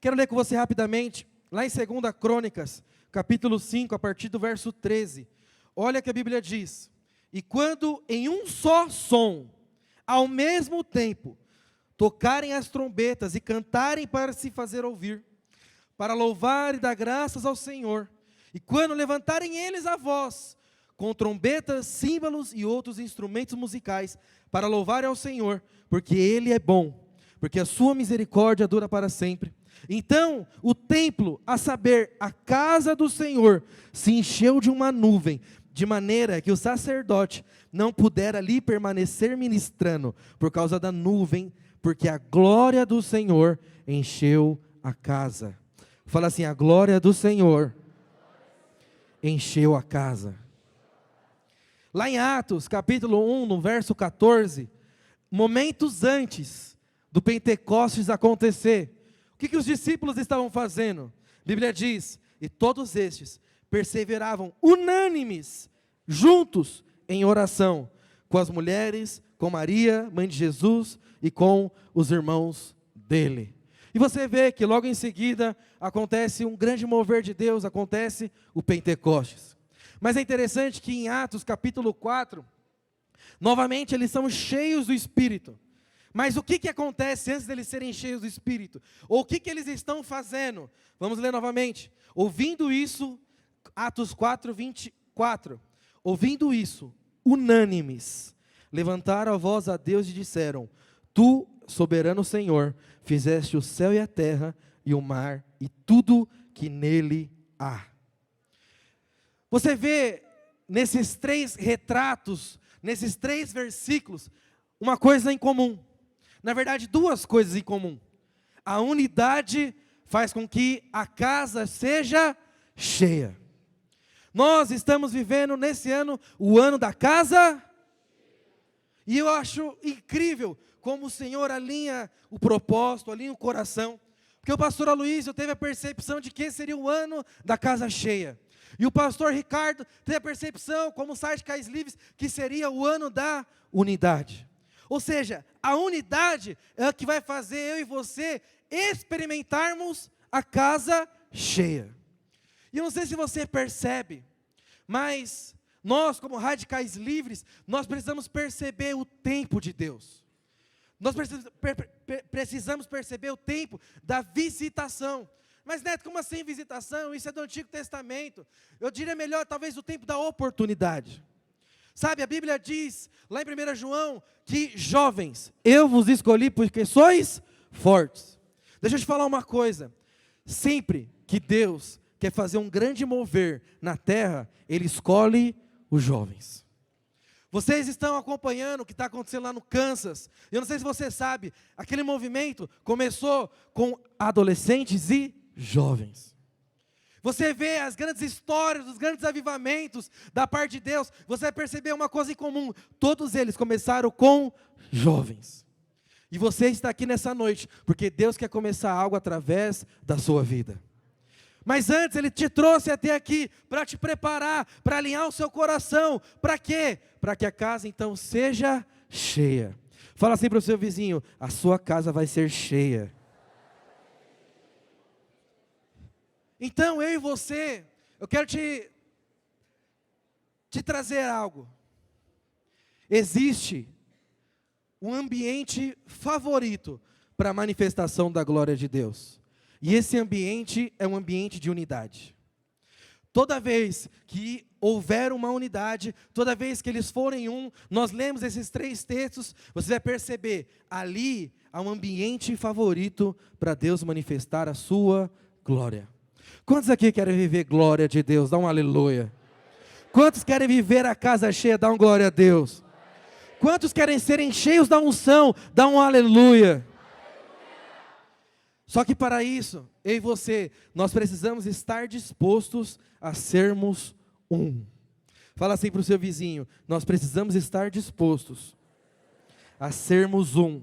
Quero ler com você rapidamente, lá em 2 Crônicas, capítulo 5, a partir do verso 13. Olha que a Bíblia diz: e quando em um só som, ao mesmo tempo, tocarem as trombetas e cantarem para se fazer ouvir, para louvar e dar graças ao Senhor, e quando levantarem eles a voz, com trombetas, símbolos e outros instrumentos musicais, para louvarem ao Senhor, porque Ele é bom, porque a sua misericórdia dura para sempre. Então o templo, a saber, a casa do Senhor, se encheu de uma nuvem, de maneira que o sacerdote não pudera ali permanecer ministrando, por causa da nuvem, porque a glória do Senhor encheu a casa. Fala assim: a glória do Senhor encheu a casa. Lá em Atos, capítulo 1, no verso 14, momentos antes do Pentecostes acontecer, o que os discípulos estavam fazendo? A Bíblia diz: e todos estes perseveravam unânimes, juntos em oração, com as mulheres, com Maria, mãe de Jesus, e com os irmãos dele. E você vê que logo em seguida acontece um grande mover de Deus, acontece o Pentecostes. Mas é interessante que em Atos capítulo 4, novamente eles são cheios do Espírito. Mas o que acontece antes deles serem cheios do Espírito? Ou o que eles estão fazendo? Vamos ler novamente. Ouvindo isso, Atos 4, 24. Ouvindo isso, unânimes, levantaram a voz a Deus e disseram: Tu, soberano Senhor, fizeste o céu e a terra, e o mar, e tudo que nele há. Você vê nesses 3 retratos, nesses 3 versículos, uma coisa em comum. Na verdade, 2 coisas em comum. A unidade faz com que a casa seja cheia. Nós estamos vivendo nesse ano, o ano da casa, e eu acho incrível como o Senhor alinha o propósito, alinha o coração, porque o pastor Aloysio teve a percepção de que seria o ano da casa cheia, e o pastor Ricardo teve a percepção, como o site Cais Livres, que seria o ano da unidade. Ou seja, a unidade é a que vai fazer eu e você experimentarmos a casa cheia. E eu não sei se você percebe, mas nós, como radicais livres, nós precisamos perceber o tempo de Deus. Nós precisamos perceber o tempo da visitação. Mas Neto, como assim visitação? Isso é do Antigo Testamento. Eu diria melhor, talvez, o tempo da oportunidade. Sabe, a Bíblia diz, lá em 1 João, que jovens, eu vos escolhi porque sois fortes. Deixa eu te falar uma coisa. Sempre que Deus quer fazer um grande mover na terra, Ele escolhe os jovens. Vocês estão acompanhando o que está acontecendo lá no Kansas. Eu não sei se você sabe, aquele movimento começou com adolescentes e jovens. Você vê as grandes histórias, os grandes avivamentos da parte de Deus, você vai perceber uma coisa em comum: todos eles começaram com jovens. E você está aqui nessa noite, porque Deus quer começar algo através da sua vida. Mas antes Ele te trouxe até aqui, para te preparar, para alinhar o seu coração. Para quê? Para que a casa então seja cheia. Fala assim para o seu vizinho: a sua casa vai ser cheia. Então eu e você, eu quero te trazer algo. Existe um ambiente favorito para a manifestação da glória de Deus. E esse ambiente é um ambiente de unidade. Toda vez que houver uma unidade, toda vez que eles forem um, nós lemos esses 3 textos, você vai perceber, ali há um ambiente favorito para Deus manifestar a sua glória. Quantos aqui querem viver glória de Deus? Dá um aleluia. Quantos querem viver a casa cheia? Dá um glória a Deus. Quantos querem serem cheios da unção? Dá um aleluia. Só que para isso, eu e você, nós precisamos estar dispostos a sermos um. Fala assim para o seu vizinho: nós precisamos estar dispostos a sermos um.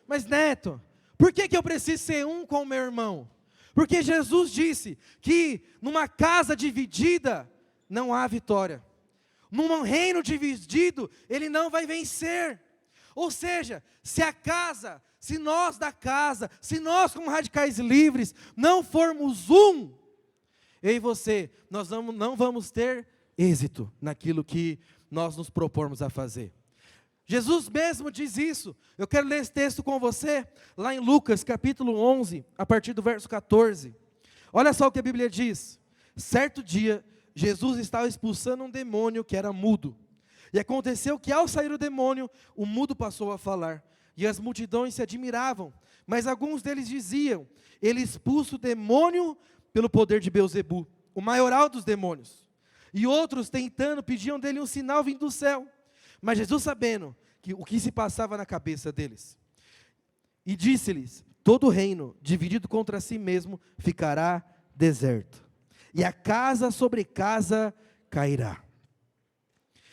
Mas Neto, por que eu preciso ser um com o meu irmão? Porque Jesus disse que numa casa dividida não há vitória. Num reino dividido, ele não vai vencer. Ou seja, se a casa, se nós da casa, se nós como radicais livres, não formos um, eu e você, nós não vamos ter êxito naquilo que nós nos propormos a fazer. Jesus mesmo diz isso. Eu quero ler esse texto com você, lá em Lucas capítulo 11, a partir do verso 14. Olha só o que a Bíblia diz. Certo dia, Jesus estava expulsando um demônio que era mudo. E aconteceu que ao sair o demônio, o mudo passou a falar. E as multidões se admiravam. Mas alguns deles diziam, ele expulsa o demônio pelo poder de Beelzebu, o maioral dos demônios. E outros, tentando, pediam dele um sinal vindo do céu. Mas Jesus, sabendo o que se passava na cabeça deles, e disse-lhes, todo reino dividido contra si mesmo ficará deserto, e a casa sobre casa cairá.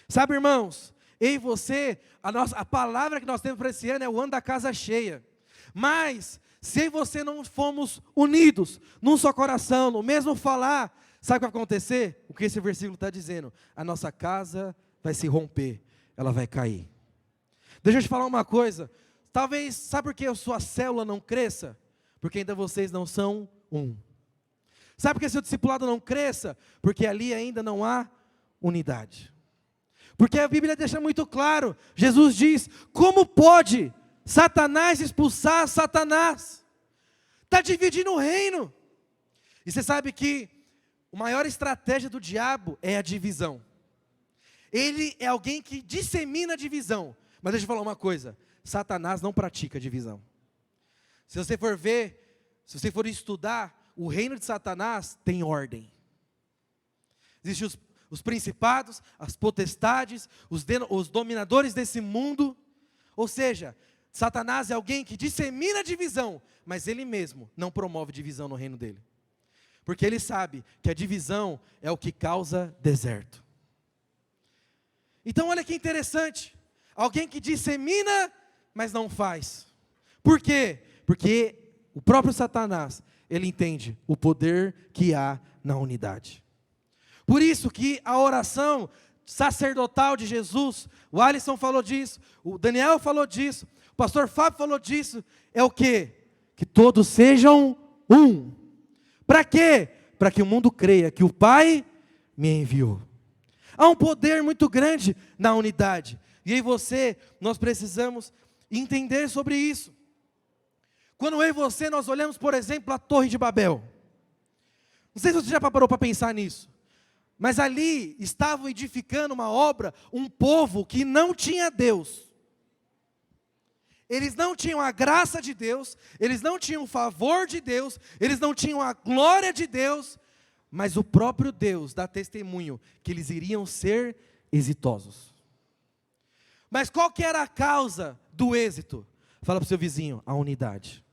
Sabe, irmãos, eu e você, a palavra que nós temos para esse ano é o ano da casa cheia. Mas, se eu e você não formos unidos, num só coração, no mesmo falar, sabe o que vai acontecer? O que esse versículo está dizendo? A nossa casa vai se romper, ela vai cair. Deixa eu te falar uma coisa, talvez, sabe por que a sua célula não cresça? Porque ainda vocês não são um. Sabe por que seu discipulado não cresça? Porque ali ainda não há unidade. Porque a Bíblia deixa muito claro, Jesus diz, como pode Satanás expulsar Satanás? Está dividindo o reino. E você sabe que a maior estratégia do diabo é a divisão. Ele é alguém que dissemina a divisão. Mas deixa eu falar uma coisa, Satanás não pratica divisão. Se você for ver, se você for estudar, o reino de Satanás tem ordem. Existem os principados, as potestades, os dominadores desse mundo. Ou seja, Satanás é alguém que dissemina a divisão, mas ele mesmo não promove divisão no reino dele. Porque ele sabe que a divisão é o que causa deserto. Então olha que interessante, alguém que dissemina, mas não faz. Por quê? Porque o próprio Satanás, ele entende o poder que há na unidade. Por isso que a oração sacerdotal de Jesus, o Alisson falou disso, o Daniel falou disso, o pastor Fábio falou disso, é o quê? Que todos sejam um. Para quê? Para que o mundo creia que o Pai me enviou. Há um poder muito grande na unidade. E eu e você, nós precisamos entender sobre isso. Quando eu e você, nós olhamos, por exemplo, a Torre de Babel. Não sei se você já parou para pensar nisso. Mas ali estavam edificando uma obra, um povo que não tinha Deus. Eles não tinham a graça de Deus, eles não tinham o favor de Deus, eles não tinham a glória de Deus, mas o próprio Deus dá testemunho que eles iriam ser exitosos. Mas qual que era a causa do êxito? Fala para o seu vizinho, a unidade.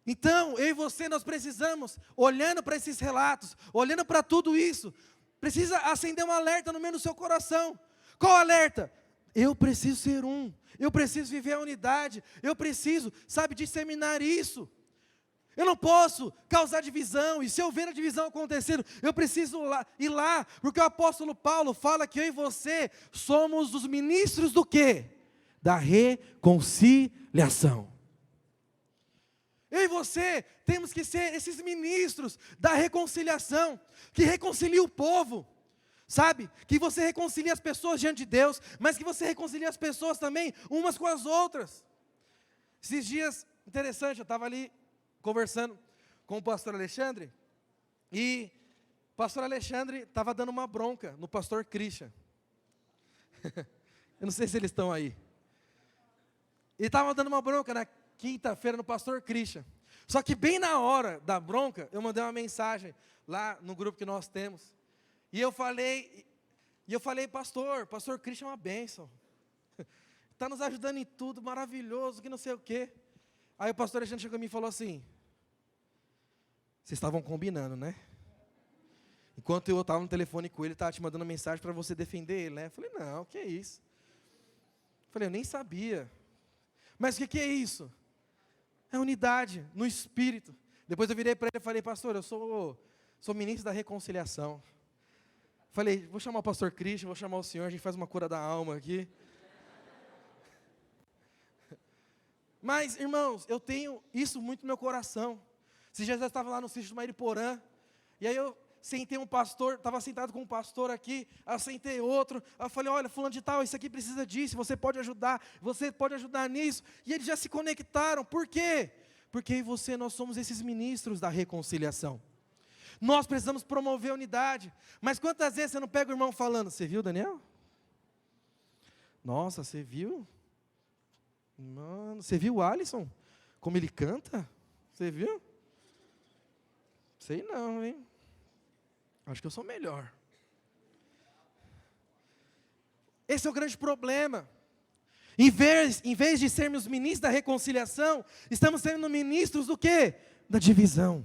Então, eu e você, nós precisamos, olhando para esses relatos, olhando para tudo isso, precisa acender um alerta no meio do seu coração. Qual alerta? Eu preciso ser um, eu preciso viver a unidade, eu preciso, disseminar isso. Eu não posso causar divisão, e se eu ver a divisão acontecendo, eu preciso ir lá, porque o apóstolo Paulo fala que eu e você somos os ministros do quê? Da reconciliação. Eu e você temos que ser esses ministros da reconciliação, que reconcilia o povo, que você reconcilie as pessoas diante de Deus, mas que você reconcilie as pessoas também, umas com as outras. Esses dias, interessante, eu estava ali, conversando com o pastor Alexandre, e o pastor Alexandre estava dando uma bronca no pastor Christian. Eu não sei se eles estão aí. Ele estava dando uma bronca na quinta-feira no pastor Christian. Só que bem na hora da bronca, eu mandei uma mensagem lá no grupo que nós temos. E eu falei, pastor Christian é uma bênção. Está nos ajudando em tudo, maravilhoso, que não sei o quê. Aí o pastor Alexandre chegou a mim e falou assim, vocês estavam combinando, né? Enquanto eu estava no telefone com ele, estava te mandando mensagem para você defender ele, né? Eu falei, não, que é isso? Eu falei, eu nem sabia. Mas o que é isso? É unidade no espírito. Depois eu virei para ele e falei, pastor, eu sou ministro da reconciliação. Falei, vou chamar o pastor Christian, vou chamar o senhor, a gente faz uma cura da alma aqui. Mas, irmãos, eu tenho isso muito no meu coração. Se Jesus estava lá no sítio do Mairiporã, e aí eu sentei um pastor, estava sentado com um pastor aqui, aí eu sentei outro, aí eu falei, olha, fulano de tal, isso aqui precisa disso, você pode ajudar nisso, e eles já se conectaram. Por quê? Porque eu e você, nós somos esses ministros da reconciliação. Nós precisamos promover a unidade. Mas quantas vezes você não pega o irmão falando, você viu, Daniel? Nossa, você viu? Mano, você viu o Alisson? Como ele canta? Você viu? Sei não, hein? Acho que eu sou melhor. Esse é o grande problema. Em vez de sermos ministros da reconciliação, estamos sendo ministros do quê? Da divisão.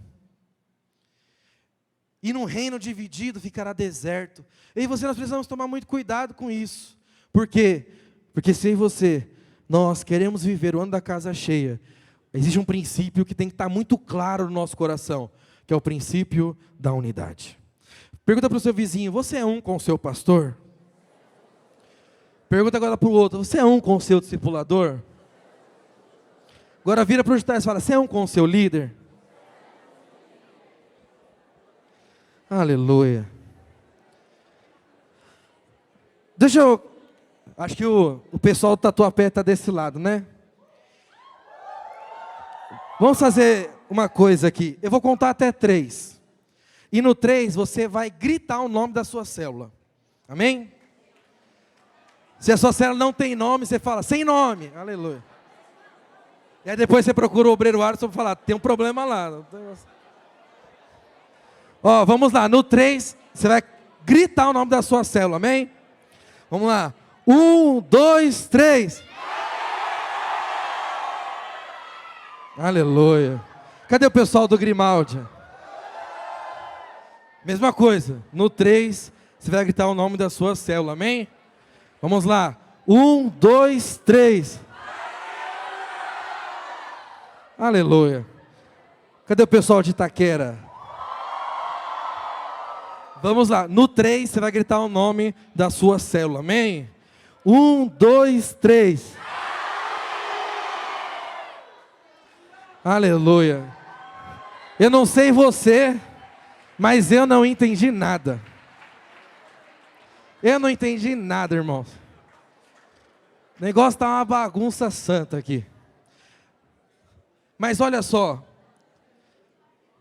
E num reino dividido ficará deserto. Eu e você, nós precisamos tomar muito cuidado com isso. Por quê? Porque se eu e você, nós queremos viver o ano da casa cheia, existe um princípio que tem que estar muito claro no nosso coração, que é o princípio da unidade. Pergunta para o seu vizinho, você é um com o seu pastor? Pergunta agora para o outro, você é um com o seu discipulador? Agora vira para o de trás e fala, você é um com o seu líder? Aleluia. Acho que o pessoal do Tatuapé está desse lado, né? Vamos fazer uma coisa aqui. Eu vou contar até 3. E no 3 você vai gritar o nome da sua célula. Amém? Se a sua célula não tem nome, você fala, sem nome. Aleluia. E aí depois você procura o obreiro Alisson para falar, tem um problema lá. Ó, vamos lá. No 3, você vai gritar o nome da sua célula. Amém? Vamos lá. 1, 2, 3. Aleluia. Cadê o pessoal do Grimaldi? Mesma coisa. No 3, você vai gritar o nome da sua célula. Amém? Vamos lá. 1, 2, 3. Aleluia. Cadê o pessoal de Itaquera? Vamos lá. No 3, você vai gritar o nome da sua célula. Amém? 1, 2, 3. Aleluia. Eu não sei você, mas eu não entendi nada. Eu não entendi nada, irmãos. O negócio está uma bagunça santa aqui. Mas olha só.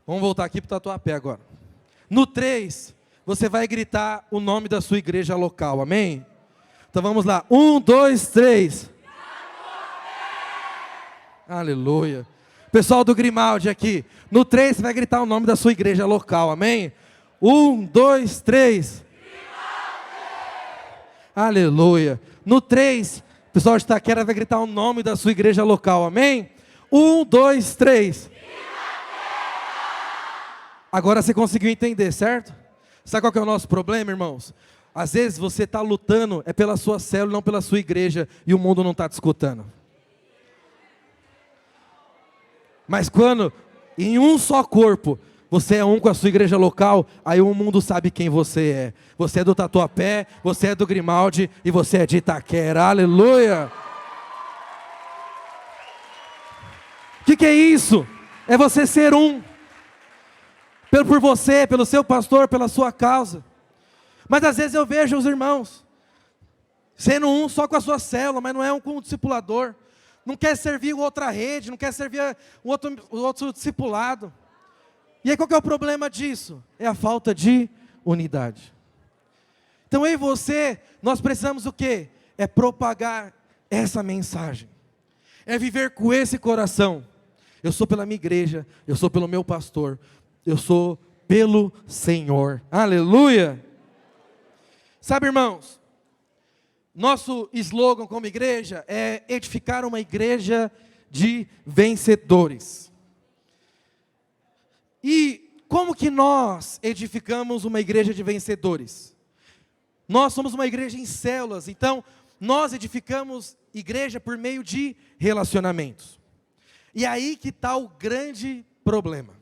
Vamos voltar aqui para o Tatuapé agora. No 3, você vai gritar o nome da sua igreja local, amém? Então vamos lá. 1, 2, 3. Aleluia. Pessoal do Grimaldi aqui. No 3, você vai gritar o nome da sua igreja local, amém? 1, 2, 3. Aleluia. No 3, o pessoal de Itaquera vai gritar o nome da sua igreja local, amém? 1, 2, 3. Agora você conseguiu entender, certo? Sabe qual que é o nosso problema, irmãos? Às vezes você está lutando, é pela sua célula, não pela sua igreja, e o mundo não está te escutando. Mas quando, em um só corpo, você é um com a sua igreja local, aí o mundo sabe quem você é. Você é do Tatuapé, você é do Grimaldi, e você é de Itaquera, aleluia! O que é isso? É você ser um. Por você, pelo seu pastor, pela sua causa. Mas às vezes eu vejo os irmãos sendo um só com a sua célula, mas não é um com o discipulador. Não quer servir outra rede, não quer servir o outro discipulado. E aí qual que é o problema disso? É a falta de unidade. Então eu e você, nós precisamos o quê? É propagar essa mensagem. É viver com esse coração. Eu sou pela minha igreja, eu sou pelo meu pastor, eu sou pelo Senhor. Aleluia! Sabe, irmãos, nosso slogan como igreja é edificar uma igreja de vencedores. E como que nós edificamos uma igreja de vencedores? Nós somos uma igreja em células, então nós edificamos igreja por meio de relacionamentos. E aí que está o grande problema.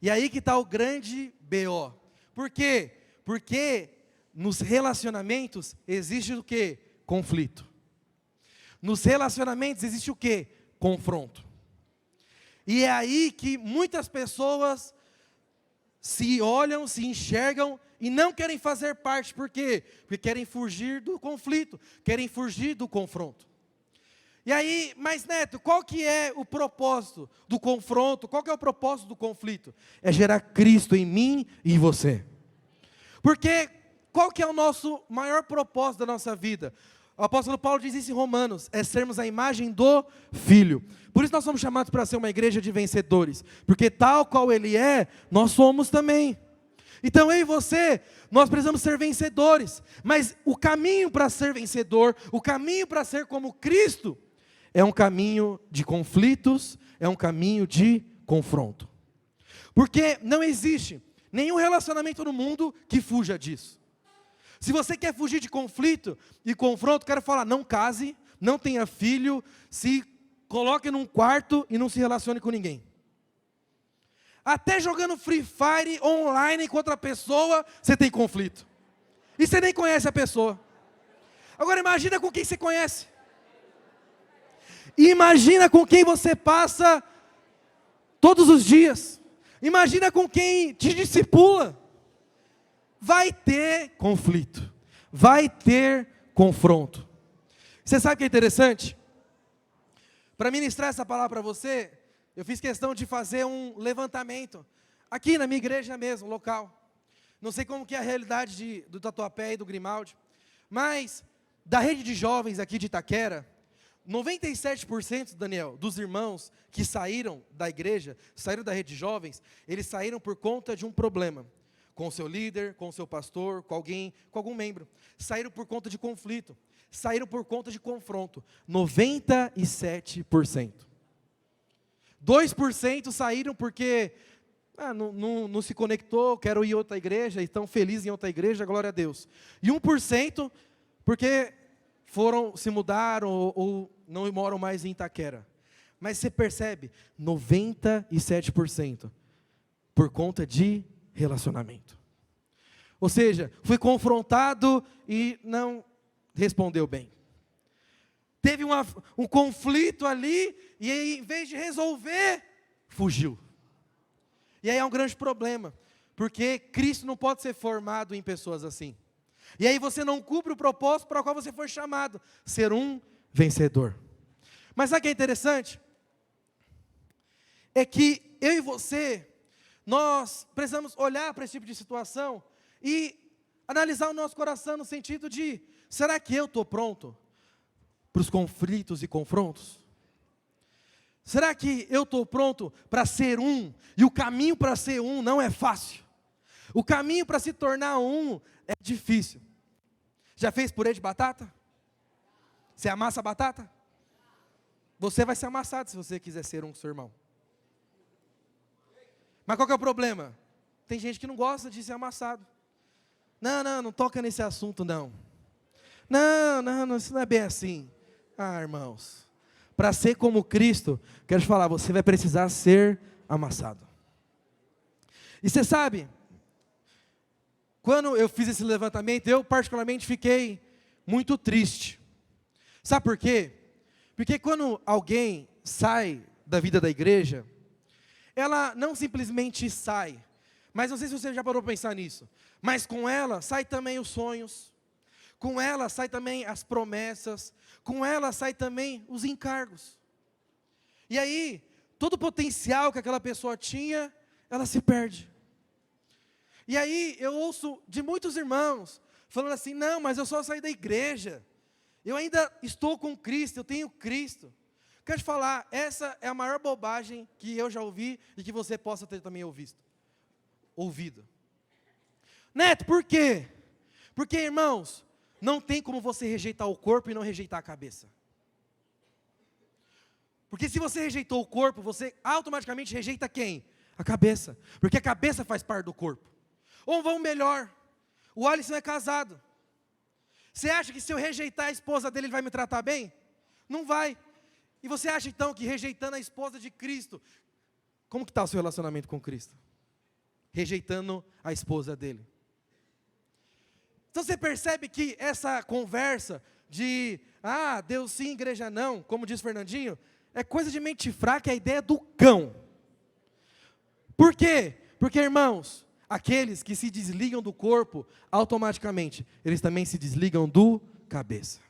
E aí que está o grande BO. Por quê? Porque nos relacionamentos existe o quê? Conflito. Nos relacionamentos existe o quê? confronto. E é aí que muitas pessoas se olham, se enxergam e não querem fazer parte. Por quê? Porque querem fugir do conflito, querem fugir do confronto. E aí, mas Neto, qual que é o propósito do confronto? Qual que é o propósito do conflito? É gerar Cristo em mim e em você. Porque qual que é o nosso maior propósito da nossa vida? O apóstolo Paulo diz isso em Romanos, é sermos a imagem do Filho. Por isso nós somos chamados para ser uma igreja de vencedores. Porque tal qual Ele é, nós somos também. Então eu e você, nós precisamos ser vencedores. Mas o caminho para ser vencedor, o caminho para ser como Cristo, é um caminho de conflitos, é um caminho de confronto. Porque não existe nenhum relacionamento no mundo que fuja disso. Se você quer fugir de conflito e confronto, quero falar, não case, não tenha filho, se coloque num quarto e não se relacione com ninguém. Até jogando Free Fire online com outra pessoa, você tem conflito. E você nem conhece a pessoa. Agora imagina com quem você conhece. Imagina com quem você passa todos os dias. Imagina com quem te discipula. Vai ter conflito. Vai ter confronto. Você sabe o que é interessante? Para ministrar essa palavra para você, eu fiz questão de fazer um levantamento. Aqui na minha igreja mesmo, local. Não sei como que é a realidade do Tatuapé e do Grimaldi. Mas da rede de jovens aqui de Itaquera, 97%, Daniel, dos irmãos que saíram da igreja, saíram da rede de jovens, eles saíram por conta de um problema. Com o seu líder, com o seu pastor, com alguém, com algum membro. Saíram por conta de conflito. Saíram por conta de confronto. 97%. 2% saíram porque não se conectou, quero ir a outra igreja, estão felizes em outra igreja, glória a Deus. E 1% porque se mudaram ou não moram mais em Itaquera. Mas você percebe, 97% por conta de relacionamento. Ou seja, foi confrontado e não respondeu bem. Teve um conflito ali e aí, em vez de resolver, fugiu. E aí é um grande problema, porque Cristo não pode ser formado em pessoas assim. E aí você não cumpre o propósito para o qual você foi chamado, ser um vencedor. Mas sabe o que é interessante? É que eu e você, nós precisamos olhar para esse tipo de situação e analisar o nosso coração no sentido de, será que eu estou pronto para os conflitos e confrontos? Será que eu estou pronto para ser um? E o caminho para ser um não é fácil. O caminho para se tornar um é difícil. Já fez purê de batata? Você amassa a batata? Você vai ser amassado se você quiser ser um com seu irmão. Mas qual que é o problema? Tem gente que não gosta de ser amassado. Não toca nesse assunto não. Não, isso não é bem assim. Irmãos, para ser como Cristo, quero te falar, você vai precisar ser amassado. E você sabe, quando eu fiz esse levantamento, eu particularmente fiquei muito triste. Sabe por quê? Porque quando alguém sai da vida da igreja, ela não simplesmente sai, mas não sei se você já parou para pensar nisso, mas com ela sai também os sonhos, com ela sai também as promessas, com ela sai também os encargos. E aí, todo o potencial que aquela pessoa tinha, ela se perde. E aí, eu ouço de muitos irmãos, falando assim, não, mas eu só saí da igreja, eu ainda estou com Cristo, eu tenho Cristo. Quero te falar, essa é a maior bobagem que eu já ouvi e que você possa ter também ouvido. Neto, por quê? Porque, irmãos, não tem como você rejeitar o corpo e não rejeitar a cabeça. Porque se você rejeitou o corpo, você automaticamente rejeita quem? A cabeça. Porque a cabeça faz parte do corpo. Ou vamos melhor, o Alisson é casado. Você acha que se eu rejeitar a esposa dele, ele vai me tratar bem? Não vai. E você acha então que rejeitando a esposa de Cristo, como que está o seu relacionamento com Cristo? Rejeitando a esposa dele. Então você percebe que essa conversa de, Deus sim, igreja não, como diz Fernandinho, é coisa de mente fraca, é a ideia do cão. Por quê? Porque, irmãos, aqueles que se desligam do corpo, automaticamente, eles também se desligam do cabeça.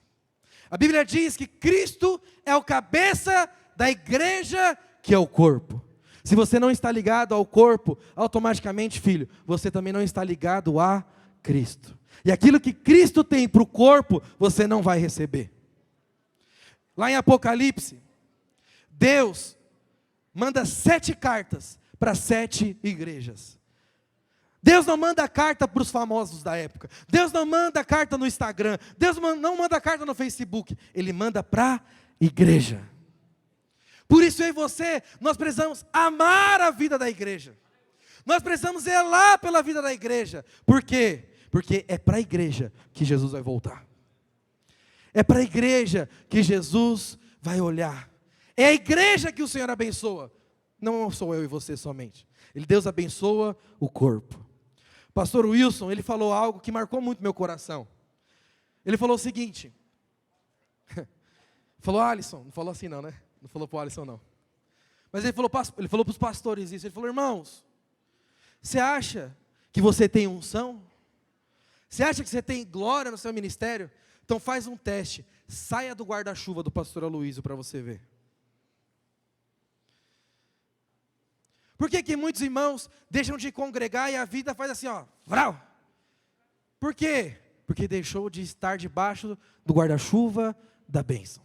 A Bíblia diz que Cristo é o cabeça da igreja, que é o corpo. Se você não está ligado ao corpo, automaticamente, filho, você também não está ligado a Cristo. E aquilo que Cristo tem para o corpo, você não vai receber. Lá em Apocalipse, Deus manda 7 cartas para 7 igrejas. Deus não manda carta para os famosos da época. Deus não manda carta no Instagram. Deus não manda carta no Facebook. Ele manda para a igreja. Por isso eu e você, nós precisamos amar a vida da igreja. Nós precisamos zelar pela vida da igreja. Por quê? Porque é para a igreja que Jesus vai voltar. É para a igreja que Jesus vai olhar. É a igreja que o Senhor abençoa. Não sou eu e você somente. Deus abençoa o corpo. Pastor Wilson, ele falou algo que marcou muito meu coração. Ele falou o seguinte. Falou, Alisson, não falou assim não, né? Não falou para o Alisson não. Mas ele falou para os pastores isso. Ele falou, irmãos, você acha que você tem unção? Você acha que você tem glória no seu ministério? Então faz um teste. Saia do guarda-chuva do pastor Aloysio para você ver. Por que muitos irmãos deixam de congregar e a vida faz assim, ó, vrau? Por quê? Porque deixou de estar debaixo do guarda-chuva da bênção.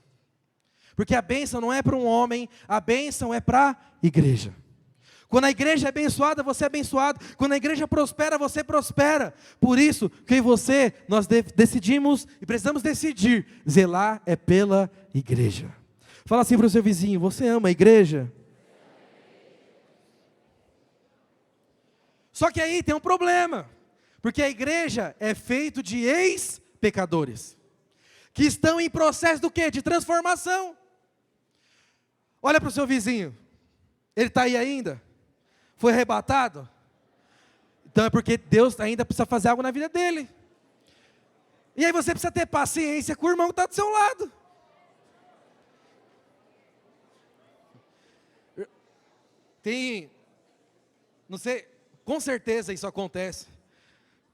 Porque a bênção não é para um homem, a bênção é para a igreja. Quando a igreja é abençoada, você é abençoado. Quando a igreja prospera, você prospera. Por isso, que você, nós decidimos e precisamos decidir, zelar é pela igreja. Fala assim para o seu vizinho, você ama a igreja? Só que aí tem um problema, porque a igreja é feita de ex-pecadores, que estão em processo do quê? De transformação. Olha para o seu vizinho, ele está aí ainda? Foi arrebatado? Então é porque Deus ainda precisa fazer algo na vida dele. E aí você precisa ter paciência com o irmão que está do seu lado. Não sei, com certeza isso acontece.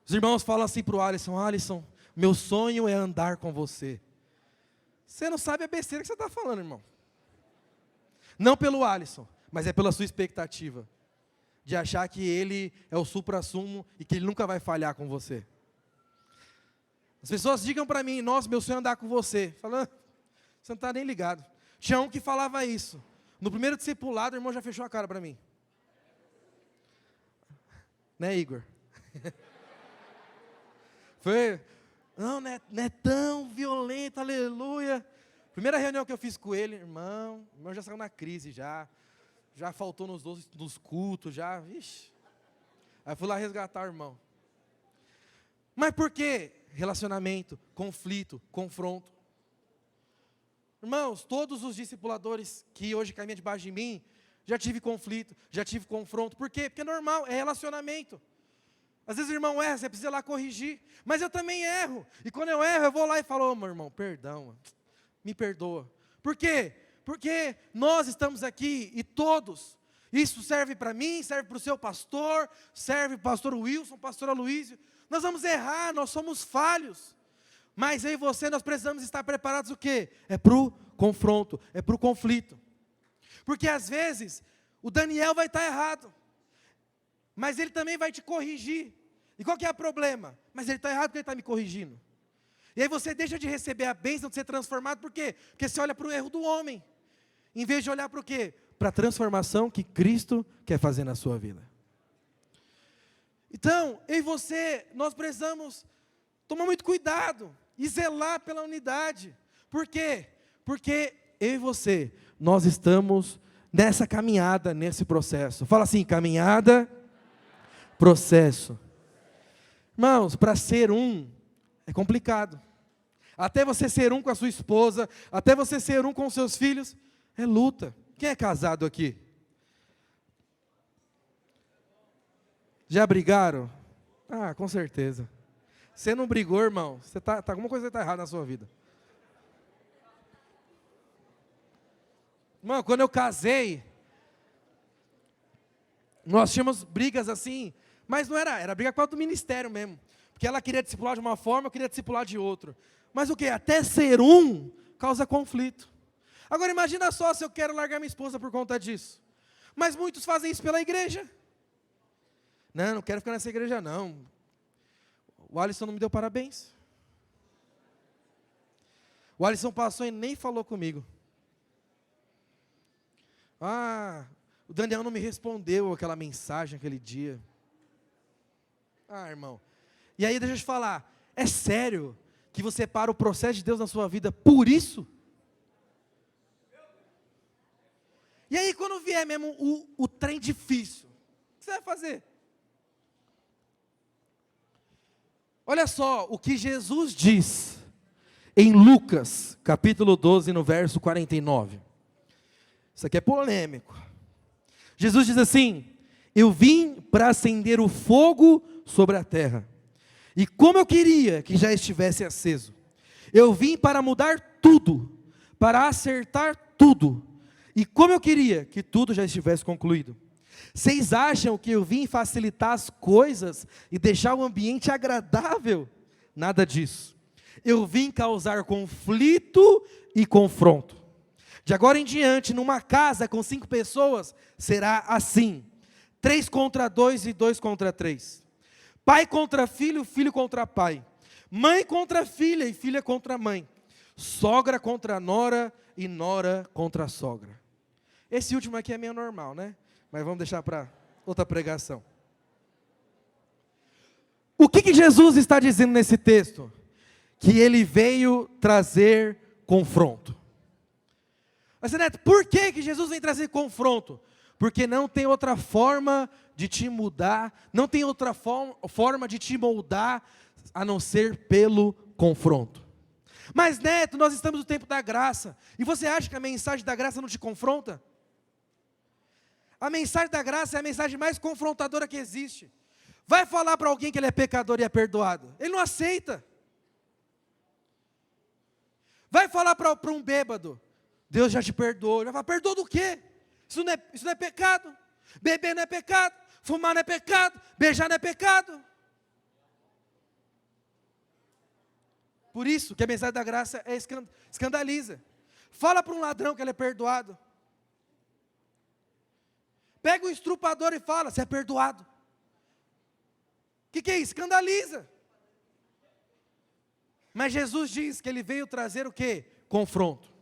Os irmãos falam assim para o Alisson, Alisson, meu sonho é andar com você. Você não sabe a besteira que você está falando, irmão. Não pelo Alisson, mas é pela sua expectativa. De achar que ele é o supra-sumo e que ele nunca vai falhar com você. As pessoas digam para mim, nossa, meu sonho é andar com você. Falando, você não está nem ligado. Tinha um que falava isso. No primeiro discipulado, o irmão já fechou a cara para mim. Né, Igor? Foi, não é tão violento, aleluia. Primeira reunião que eu fiz com ele, o irmão já saiu na crise já faltou nos cultos, Ixi. Aí eu fui lá resgatar o irmão. Mas por quê? Relacionamento, conflito, confronto. Irmãos, todos os discipuladores que hoje caminham debaixo de mim, já tive conflito, já tive confronto. Por quê? Porque é normal, é relacionamento. Às vezes o irmão erra, você precisa ir lá corrigir. Mas eu também erro. E quando eu erro, eu vou lá e falo, meu irmão, perdão, me perdoa. Por quê? Porque nós estamos aqui e todos, isso serve para mim, serve para o seu pastor, serve para o pastor Wilson, pastor Aloysio. Nós vamos errar, nós somos falhos. Mas eu e você, nós precisamos estar preparados o quê? É para o confronto, é para o conflito. Porque às vezes, o Daniel vai estar errado, mas ele também vai te corrigir. E qual que é o problema? Mas ele está errado porque ele está me corrigindo. E aí você deixa de receber a bênção de ser transformado, por quê? Porque você olha para o erro do homem, em vez de olhar para o quê? Para a transformação que Cristo quer fazer na sua vida. Então, eu e você, nós precisamos tomar muito cuidado e zelar pela unidade. Por quê? Porque eu e você, nós estamos nessa caminhada, nesse processo. Fala assim, caminhada, processo. Irmãos, para ser um, é complicado. Até você ser um com a sua esposa, até você ser um com os seus filhos, é luta. Quem é casado aqui? Já brigaram? Ah, com certeza. Você não brigou, irmão, alguma coisa está errada na sua vida. Mano, quando eu casei, nós tínhamos brigas assim, mas não era briga por causa do ministério mesmo. Porque ela queria discipular de uma forma, eu queria discipular de outra. Mas o quê? Até ser um causa conflito. Agora imagina só se eu quero largar minha esposa por conta disso. Mas muitos fazem isso pela igreja. Não quero ficar nessa igreja não. O Alisson não me deu parabéns. O Alisson passou e nem falou comigo. O Daniel não me respondeu aquela mensagem aquele dia. Irmão. E aí deixa eu te falar, é sério que você para o processo de Deus na sua vida por isso? E aí quando vier mesmo o trem difícil, o que você vai fazer? Olha só o que Jesus diz em Lucas, capítulo 12, no verso 49. Isso aqui é polêmico. Jesus diz assim: eu vim para acender o fogo sobre a terra. E como eu queria que já estivesse aceso. Eu vim para mudar tudo, para acertar tudo. E como eu queria que tudo já estivesse concluído. Vocês acham que eu vim facilitar as coisas e deixar o ambiente agradável? Nada disso. Eu vim causar conflito e confronto. De agora em diante, numa casa com 5 pessoas, será assim: 3 contra 2 e 2 contra 3. Pai contra filho, filho contra pai. Mãe contra filha e filha contra mãe. Sogra contra nora e nora contra sogra. Esse último aqui é meio normal, né? Mas vamos deixar para outra pregação. O que Jesus está dizendo nesse texto? Que ele veio trazer confronto. Mas, Neto, por que Jesus vem trazer confronto? Porque não tem outra forma de te mudar, não tem outra forma de te moldar, a não ser pelo confronto. Mas, Neto, nós estamos no tempo da graça, e você acha que a mensagem da graça não te confronta? A mensagem da graça é a mensagem mais confrontadora que existe. Vai falar para alguém que ele é pecador e é perdoado, ele não aceita. Vai falar para um bêbado, Deus já te perdoou. Ele vai falar, perdoa do quê? Isso não é pecado. Beber não é pecado. Fumar não é pecado. Beijar não é pecado. Por isso que a mensagem da graça escandaliza. Fala para um ladrão que ele é perdoado. Pega o estrupador e fala, você é perdoado. O que é isso? Escandaliza. Mas Jesus diz que ele veio trazer o quê? Confronto.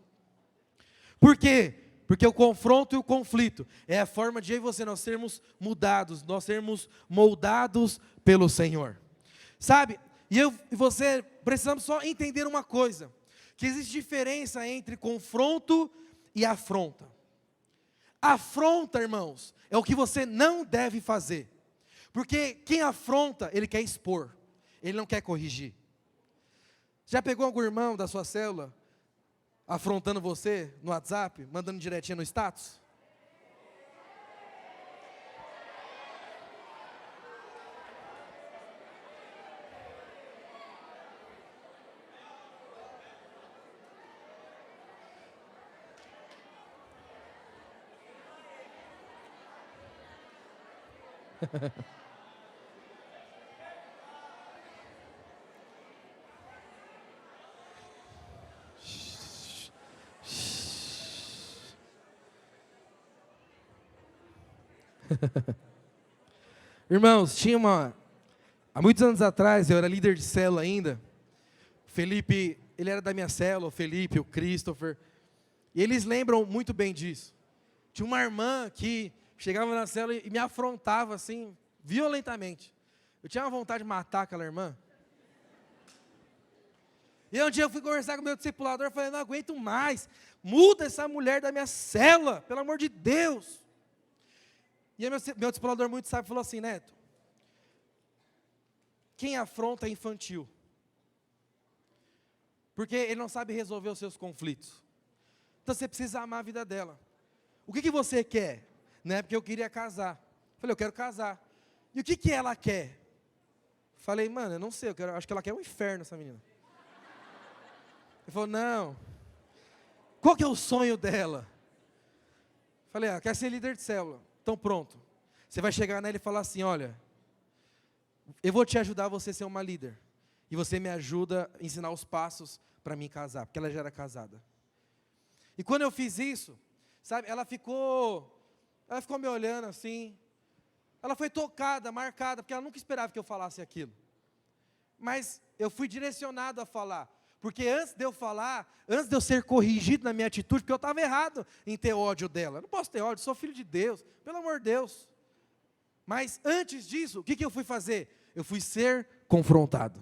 Por quê? Porque o confronto e o conflito é a forma de eu e você nós sermos mudados, nós sermos moldados pelo Senhor. Sabe? E eu e você precisamos só entender uma coisa, que existe diferença entre confronto e afronta. Afronta, irmãos, é o que você não deve fazer. Porque quem afronta, ele quer expor, ele não quer corrigir. Já pegou algum irmão da sua célula afrontando você no WhatsApp, mandando direitinho no status? Irmãos, há muitos anos atrás, eu era líder de célula ainda. Felipe, ele era da minha célula, o Felipe, o Christopher. E eles lembram muito bem disso. Tinha uma irmã que chegava na célula e me afrontava assim, violentamente. Eu tinha uma vontade de matar aquela irmã. E um dia eu fui conversar com o meu discipulador, falei, não aguento mais, muda essa mulher da minha célula, pelo amor de Deus. E aí meu discipulador muito sábio falou assim, Neto, quem afronta é infantil. Porque ele não sabe resolver os seus conflitos. Então você precisa amar a vida dela. O que você quer? Não é porque eu queria casar. Falei, eu quero casar. E o que ela quer? Falei, mano, eu não sei, acho que ela quer um inferno, essa menina. Ele falou, não. Qual que é o sonho dela? Falei, quer ser líder de célula? Então pronto. Você vai chegar nele e falar assim, olha, eu vou te ajudar a você ser uma líder. E você me ajuda a ensinar os passos para mim casar, porque ela já era casada. E quando eu fiz isso, sabe, ela ficou me olhando assim. Ela foi tocada, marcada, porque ela nunca esperava que eu falasse aquilo. Mas eu fui direcionado a falar. Porque antes de eu falar, antes de eu ser corrigido na minha atitude, porque eu estava errado em ter ódio dela. Eu não posso ter ódio, sou filho de Deus, pelo amor de Deus. Mas antes disso, o que eu fui fazer? Eu fui ser confrontado.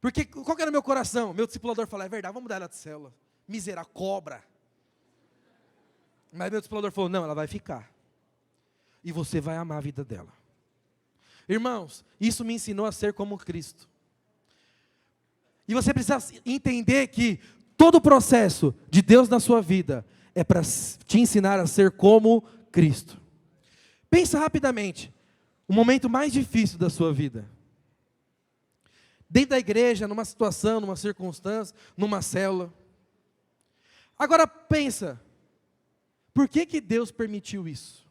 Porque qual que era o meu coração? Meu discipulador falou, é verdade, vamos mudar ela de célula. Miserável, cobra. Mas meu discipulador falou, não, ela vai ficar. E você vai amar a vida dela. Irmãos, isso me ensinou a ser como Cristo. E você precisa entender que todo o processo de Deus na sua vida é para te ensinar a ser como Cristo. Pensa rapidamente, o momento mais difícil da sua vida. Dentro da igreja, numa situação, numa circunstância, numa célula. Agora pensa, por que Deus permitiu isso?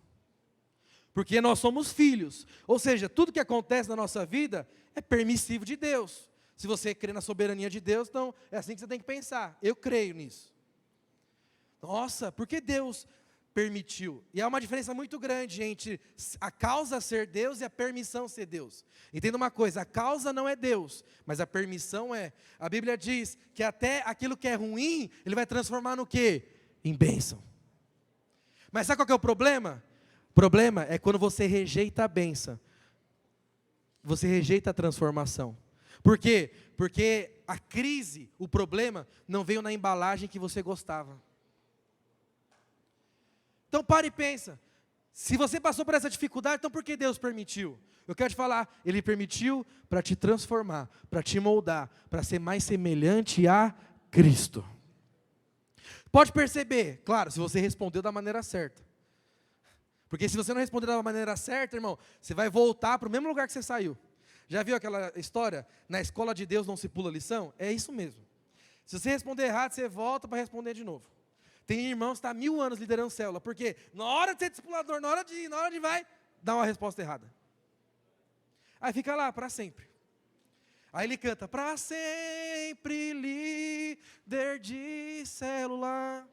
Porque nós somos filhos, ou seja, tudo que acontece na nossa vida é permissivo de Deus. Se você crê na soberania de Deus, então é assim que você tem que pensar. Eu creio nisso. Nossa, por que Deus permitiu? E há uma diferença muito grande entre a causa ser Deus e a permissão ser Deus. Entenda uma coisa, a causa não é Deus, mas a permissão é. A Bíblia diz que até aquilo que é ruim, Ele vai transformar no quê? Em bênção. Mas sabe qual que é o problema? O problema é quando você rejeita a bênção. Você rejeita a transformação. Por quê? Porque a crise, o problema, não veio na embalagem que você gostava. Então pare e pensa, se você passou por essa dificuldade, então por que Deus permitiu? Eu quero te falar, Ele permitiu para te transformar, para te moldar, para ser mais semelhante a Cristo. Pode perceber, claro, se você respondeu da maneira certa. Porque se você não responder da maneira certa, irmão, você vai voltar para o mesmo lugar que você saiu. Já viu aquela história? Na escola de Deus não se pula lição? É isso mesmo. Se você responder errado, você volta para responder de novo. Tem irmãos que estão há 1000 anos liderando célula, porque na hora de ser discipulador, na hora de ir, na hora de vai, dá uma resposta errada. Aí fica lá, para sempre. Aí ele canta, para sempre líder de célula.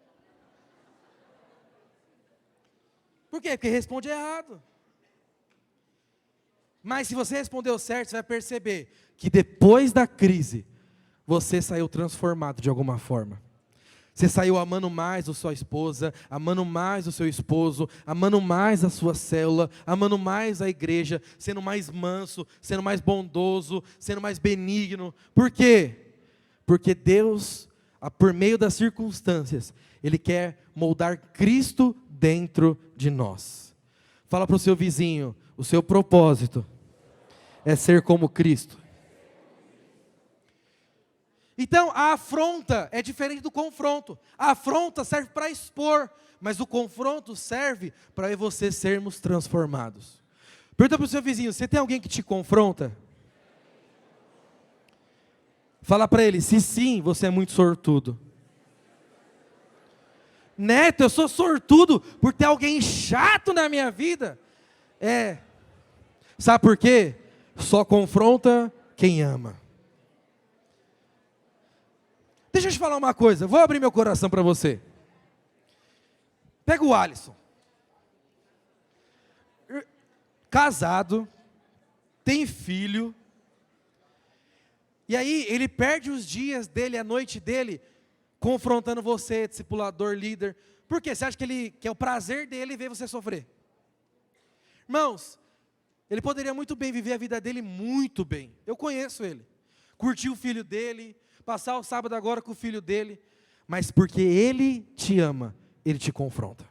Por quê? Porque responde errado. Mas se você respondeu certo, você vai perceber que depois da crise, você saiu transformado de alguma forma. Você saiu amando mais a sua esposa, amando mais o seu esposo, amando mais a sua célula, amando mais a igreja, sendo mais manso, sendo mais bondoso, sendo mais benigno. Por quê? Porque Deus, por meio das circunstâncias, Ele quer moldar Cristo dentro de nós. Fala para o seu vizinho, o seu propósito é ser como Cristo. Então, a afronta é diferente do confronto. A afronta serve para expor, mas o confronto serve para eu e você sermos transformados. Pergunta para o seu vizinho, você tem alguém que te confronta? Fala para ele, se sim, você é muito sortudo. Neto, eu sou sortudo por ter alguém chato na minha vida. Sabe por quê? Só confronta quem ama. Deixa eu te falar uma coisa, vou abrir meu coração para você. Pega o Alisson. Casado, tem filho. E aí ele perde os dias dele, a noite dele, confrontando você, discipulador, líder. Por quê? Você acha que é o prazer dele ver você sofrer? Irmãos, ele poderia muito bem viver a vida dele muito bem. Eu conheço ele. Curtir o filho dele, passar o sábado agora com o filho dele. Mas porque ele te ama, ele te confronta.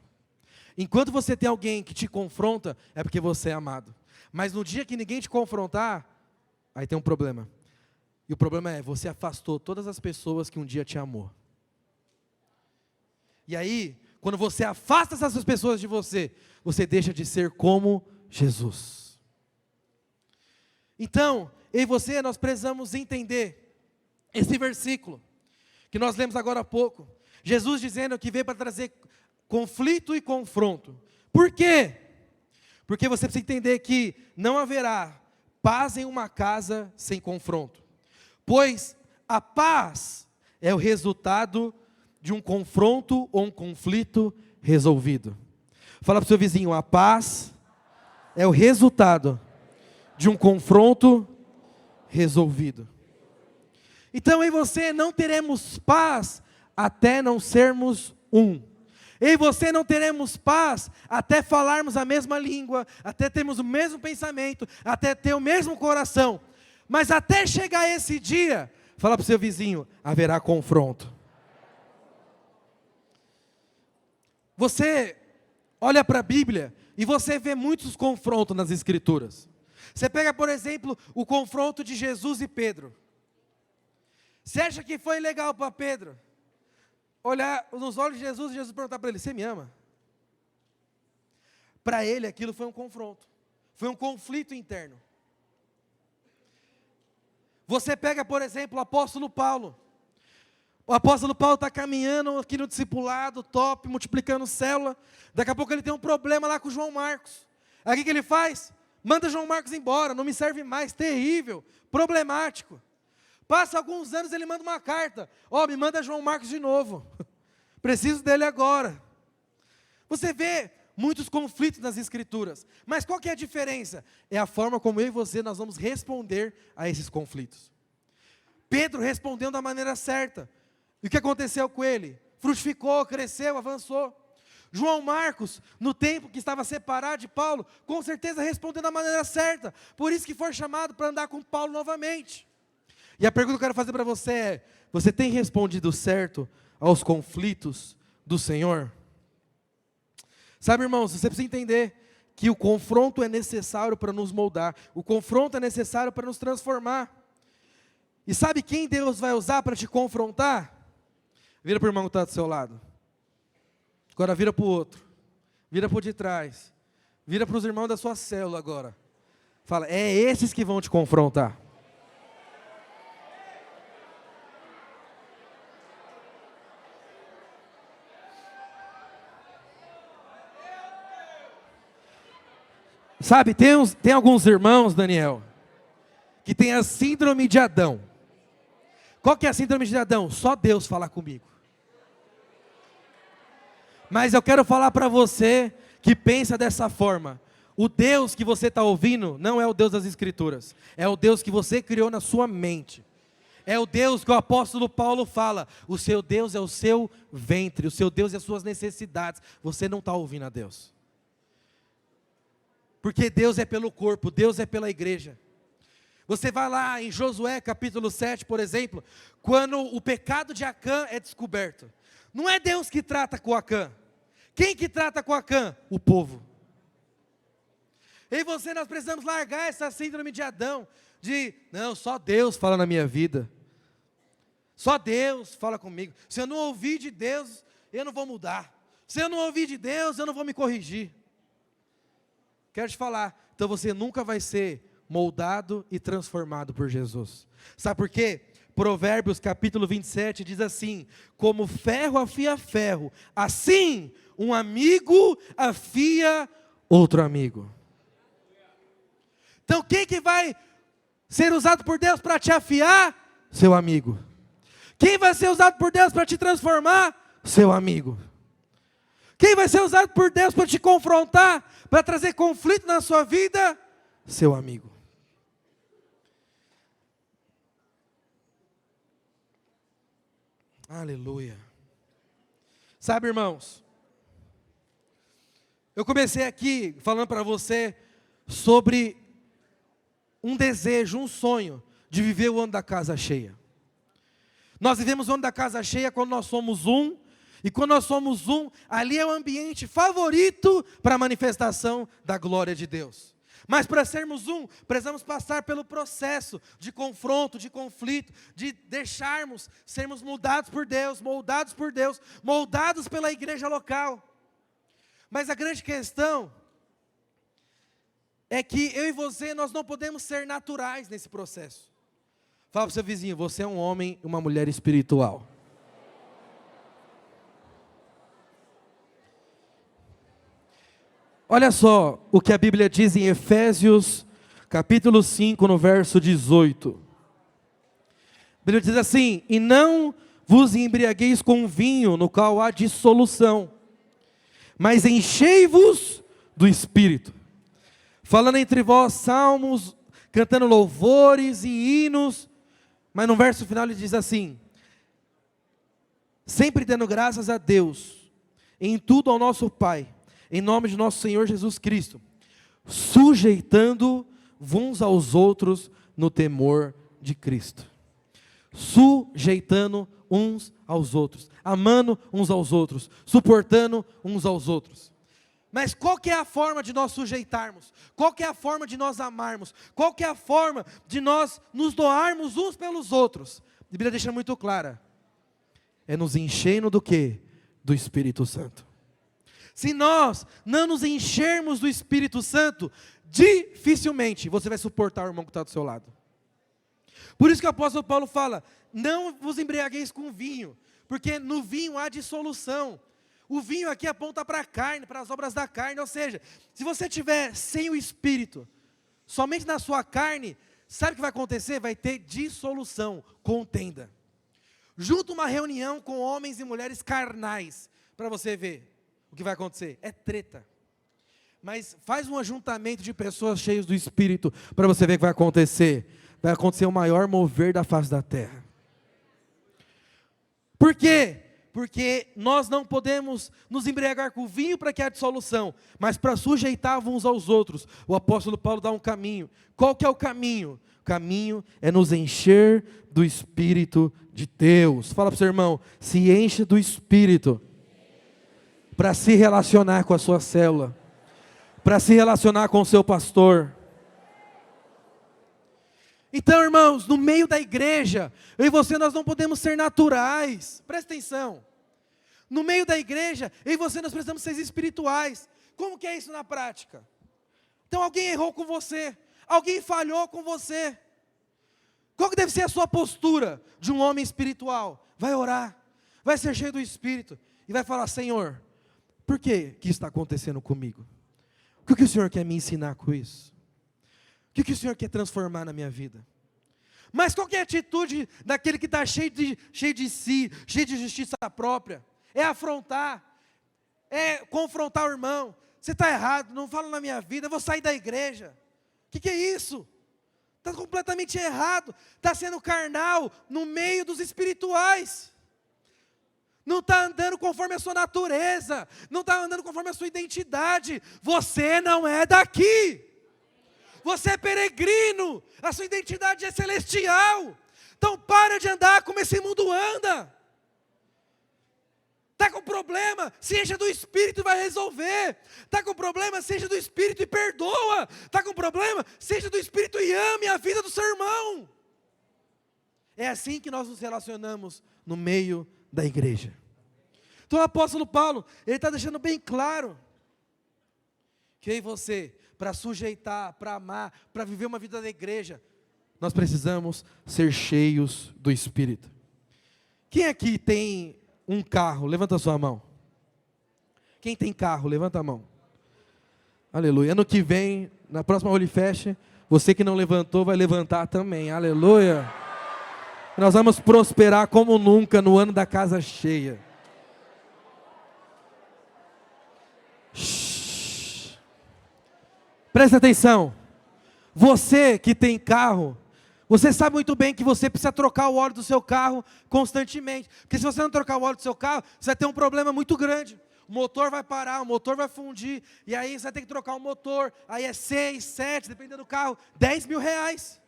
Enquanto você tem alguém que te confronta, é porque você é amado. Mas no dia que ninguém te confrontar, aí tem um problema. E o problema é, você afastou todas as pessoas que um dia te amou. E aí, quando você afasta essas pessoas de você, você deixa de ser como Jesus. Então, eu e você, nós precisamos entender esse versículo, que nós lemos agora há pouco. Jesus dizendo que veio para trazer conflito e confronto. Por quê? Porque você precisa entender que não haverá paz em uma casa sem confronto. Pois a paz é o resultado de um confronto ou um conflito resolvido. Fala para o seu vizinho, a paz é o resultado de um confronto resolvido. Então, eu e você não teremos paz até não sermos um. Eu e você não teremos paz até falarmos a mesma língua, até termos o mesmo pensamento, até ter o mesmo coração. Mas até chegar esse dia, fala para o seu vizinho, haverá confronto. Você olha para a Bíblia e você vê muitos confrontos nas Escrituras. Você pega, por exemplo, o confronto de Jesus e Pedro. Você acha que foi legal para Pedro olhar nos olhos de Jesus e Jesus perguntar para ele, você me ama? Para ele aquilo foi um confronto, foi um conflito interno. Você pega, por exemplo, o apóstolo Paulo. O apóstolo Paulo está caminhando aqui no discipulado, top, multiplicando célula. Daqui a pouco ele tem um problema lá com o João Marcos. Aí o que ele faz? Manda João Marcos embora, não me serve mais, terrível, problemático. Passa alguns anos, ele manda uma carta. Me manda João Marcos de novo. Preciso dele agora. Você vê muitos conflitos nas Escrituras. Mas qual que é a diferença? É a forma como eu e você nós vamos responder a esses conflitos. Pedro respondeu da maneira certa. E o que aconteceu com ele? Frutificou, cresceu, avançou. João Marcos, no tempo que estava separado de Paulo, com certeza respondeu da maneira certa. Por isso que foi chamado para andar com Paulo novamente. E a pergunta que eu quero fazer para você é, você tem respondido certo aos conflitos do Senhor? Sabe, irmãos, você precisa entender que o confronto é necessário para nos moldar. O confronto é necessário para nos transformar. E sabe quem Deus vai usar para te confrontar? Vira para o irmão que está do seu lado. Agora vira para o outro. Vira para o de trás. Vira para os irmãos da sua célula agora. Fala, é esses que vão te confrontar. Sabe, tem alguns irmãos, Daniel, que tem a síndrome de Adão. Qual que é a síndrome de Adão? Só Deus fala comigo. Mas eu quero falar para você que pensa dessa forma. O Deus que você está ouvindo não é o Deus das Escrituras. É o Deus que você criou na sua mente. É o Deus que o apóstolo Paulo fala. O seu Deus é o seu ventre. O seu Deus é as suas necessidades. Você não está ouvindo a Deus. Porque Deus é pelo corpo, Deus é pela igreja. Você vai lá em Josué capítulo 7, por exemplo, quando o pecado de Acã é descoberto. Não é Deus que trata com Acã. Quem que trata com Acã? O povo. Eu e você, nós precisamos largar essa síndrome de Adão, de, não, só Deus fala na minha vida. Só Deus fala comigo. Se eu não ouvir de Deus, eu não vou mudar. Se eu não ouvir de Deus, eu não vou me corrigir. Quero te falar, então você nunca vai ser moldado e transformado por Jesus. Sabe por quê? Provérbios capítulo 27 diz assim, como ferro afia ferro, assim um amigo afia outro amigo. Então quem que vai ser usado por Deus para te afiar? Seu amigo. Quem vai ser usado por Deus para te transformar? Seu amigo. Quem vai ser usado por Deus para te confrontar, para trazer conflito na sua vida? Seu amigo. Aleluia. Sabe, irmãos, eu comecei aqui falando para você sobre um desejo, um sonho de viver o ano da casa cheia. Nós vivemos o ano da casa cheia quando nós somos um, e quando nós somos um, ali é o ambiente favorito para a manifestação da glória de Deus. Mas para sermos um, precisamos passar pelo processo de confronto, de conflito, de deixarmos, sermos moldados por Deus, moldados pela igreja local. Mas a grande questão é que eu e você, nós não podemos ser naturais nesse processo. Fala para o seu vizinho, você é um homem e uma mulher espiritual. Olha só o que a Bíblia diz em Efésios, capítulo 5, no verso 18. A Bíblia diz assim: e não vos embriagueis com vinho, no qual há dissolução, mas enchei-vos do Espírito, falando entre vós salmos, cantando louvores e hinos. Mas no verso final ele diz assim: sempre dando graças a Deus, em tudo ao nosso Pai, em nome de nosso Senhor Jesus Cristo, sujeitando uns aos outros no temor de Cristo. Sujeitando uns aos outros, amando uns aos outros, suportando uns aos outros. Mas qual que é a forma de nós sujeitarmos? Qual que é a forma de nós amarmos? Qual que é a forma de nós nos doarmos uns pelos outros? A Bíblia deixa muito clara: é nos enchendo do quê? Do Espírito Santo. Se nós não nos enchermos do Espírito Santo, dificilmente você vai suportar o irmão que está do seu lado. Por isso que o apóstolo Paulo fala: não vos embriagueis com vinho, porque no vinho há dissolução. O vinho aqui aponta para a carne, para as obras da carne, ou seja, se você estiver sem o Espírito, somente na sua carne, sabe o que vai acontecer? Vai ter dissolução, contenda. Junta uma reunião com homens e mulheres carnais, para você ver o que vai acontecer. É treta. Mas faz um ajuntamento de pessoas cheias do Espírito, para você ver o que vai acontecer. Vai acontecer o maior mover da face da terra. Por quê? Porque nós não podemos nos embriagar com vinho para que há dissolução, mas para sujeitar uns aos outros. O apóstolo Paulo dá um caminho. Qual que é o caminho? O caminho é nos encher do Espírito de Deus. Fala para o seu irmão: se enche do Espírito, para se relacionar com a sua célula, para se relacionar com o seu pastor. Então, irmãos, no meio da igreja, eu e você, nós não podemos ser naturais. Presta atenção. No meio da igreja, eu e você, nós precisamos ser espirituais. Como que é isso na prática? Então, alguém errou com você, alguém falhou com você. Qual que deve ser a sua postura de um homem espiritual? Vai orar, vai ser cheio do Espírito e vai falar: Senhor, por que isso está acontecendo comigo? O que o Senhor quer me ensinar com isso? O que o Senhor quer transformar na minha vida? Mas qual que é a atitude daquele que está cheio de si, cheio de justiça própria? É afrontar, é confrontar o irmão. Você está errado, não fala na minha vida, eu vou sair da igreja. O que é isso? Está completamente errado, está sendo carnal no meio dos espirituais. Não está andando conforme a sua natureza, não está andando conforme a sua identidade. Você não é daqui. Você é peregrino, a sua identidade é celestial. Então para de andar como esse mundo anda. Está com problema, se encha do Espírito e vai resolver. Está com problema, se encha do Espírito e perdoa. Está com problema, se encha do Espírito e ame a vida do seu irmão. É assim que nós nos relacionamos no meio da igreja. Então o apóstolo Paulo, ele está deixando bem claro que eu e você, para sujeitar, para amar, para viver uma vida da igreja, nós precisamos ser cheios do Espírito. Quem aqui tem um carro? Levanta a sua mão. Quem tem carro? Levanta a mão. Aleluia. Ano que vem, na próxima Holy Fest, você que não levantou vai levantar também. Aleluia. Nós vamos prosperar como nunca no ano da casa cheia. Presta atenção. Você que tem carro, você sabe muito bem que você precisa trocar o óleo do seu carro constantemente. Porque se você não trocar o óleo do seu carro, você vai ter um problema muito grande. O motor vai parar, o motor vai fundir, e aí você vai ter que trocar o motor. Aí é 6, 7, dependendo do carro, 10 mil reais.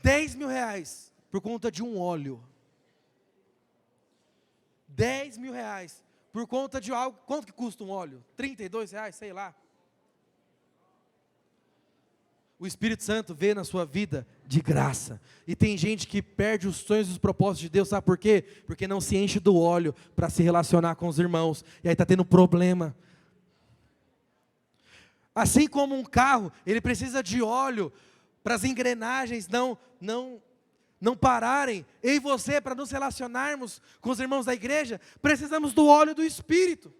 10 mil reais por conta de um óleo. 10 mil reais por conta de algo. Quanto que custa um óleo? 32 reais, sei lá. O Espírito Santo vê na sua vida de graça. E tem gente que perde os sonhos e os propósitos de Deus, sabe por quê? Porque não se enche do óleo para se relacionar com os irmãos. E aí está tendo problema. Assim como um carro, ele precisa de óleo para as engrenagens não não pararem, eu e você, para nos relacionarmos com os irmãos da igreja, precisamos do óleo do Espírito.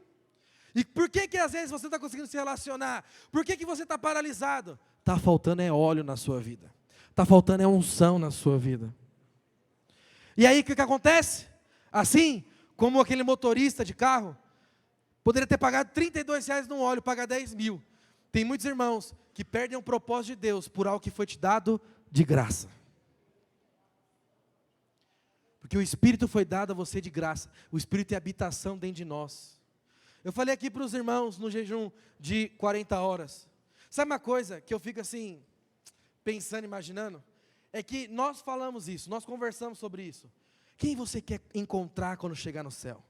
E por que às vezes você não está conseguindo se relacionar? Por que você está paralisado? Está faltando óleo na sua vida. Está faltando unção na sua vida. E aí o que acontece? Assim como aquele motorista de carro, poderia ter pagado R$ 32 no óleo, pagar 10 mil. Tem muitos irmãos que perdem o propósito de Deus por algo que foi te dado de graça. Porque o Espírito foi dado a você de graça. O Espírito é habitação dentro de nós. Eu falei aqui para os irmãos no jejum de 40 horas. Sabe uma coisa que eu fico assim, pensando, imaginando? É que nós falamos isso, nós conversamos sobre isso. Quem você quer encontrar quando chegar no céu?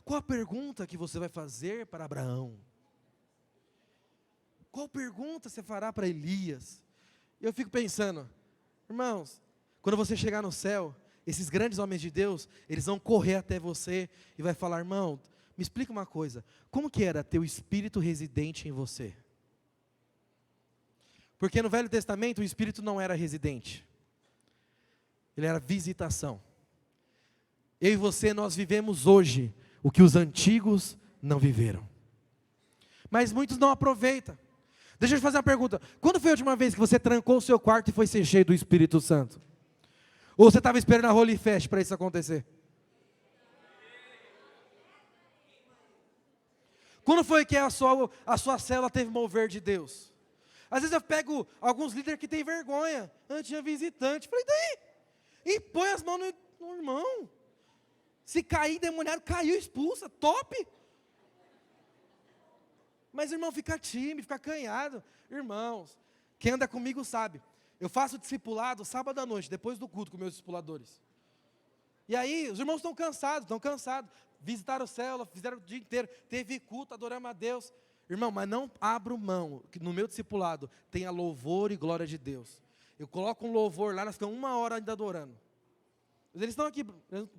Qual a pergunta que você vai fazer para Abraão? Qual pergunta você fará para Elias? Eu fico pensando, irmãos, quando você chegar no céu, esses grandes homens de Deus, eles vão correr até você e vai falar, irmão, me explica uma coisa, como que era ter o Espírito residente em você? Porque no Velho Testamento o Espírito não era residente, ele era visitação. Eu e você, nós vivemos hoje o que os antigos não viveram. Mas muitos não aproveitam. Deixa eu te fazer uma pergunta. Quando foi a última vez que você trancou o seu quarto e foi ser cheio do Espírito Santo? Ou você estava esperando a Holy Fest para isso acontecer? Quando foi que a sua célula teve mover de Deus? Às vezes eu pego alguns líderes que têm vergonha. Antes tinha visitante. Falei, daí? E põe as mãos no irmão. Se cair, demoniado, caiu, expulsa, top. Mas irmão, fica tímido, fica acanhado. Irmãos, quem anda comigo sabe. Eu faço discipulado sábado à noite, depois do culto com meus discipuladores. E aí, os irmãos estão cansados. Visitaram célula, fizeram o dia inteiro, teve culto, adoramos a Deus. Irmão, mas não abro mão, que no meu discipulado tenha louvor e glória de Deus. Eu coloco um louvor lá, nós ficamos 1 hora ainda adorando. Eles estão aqui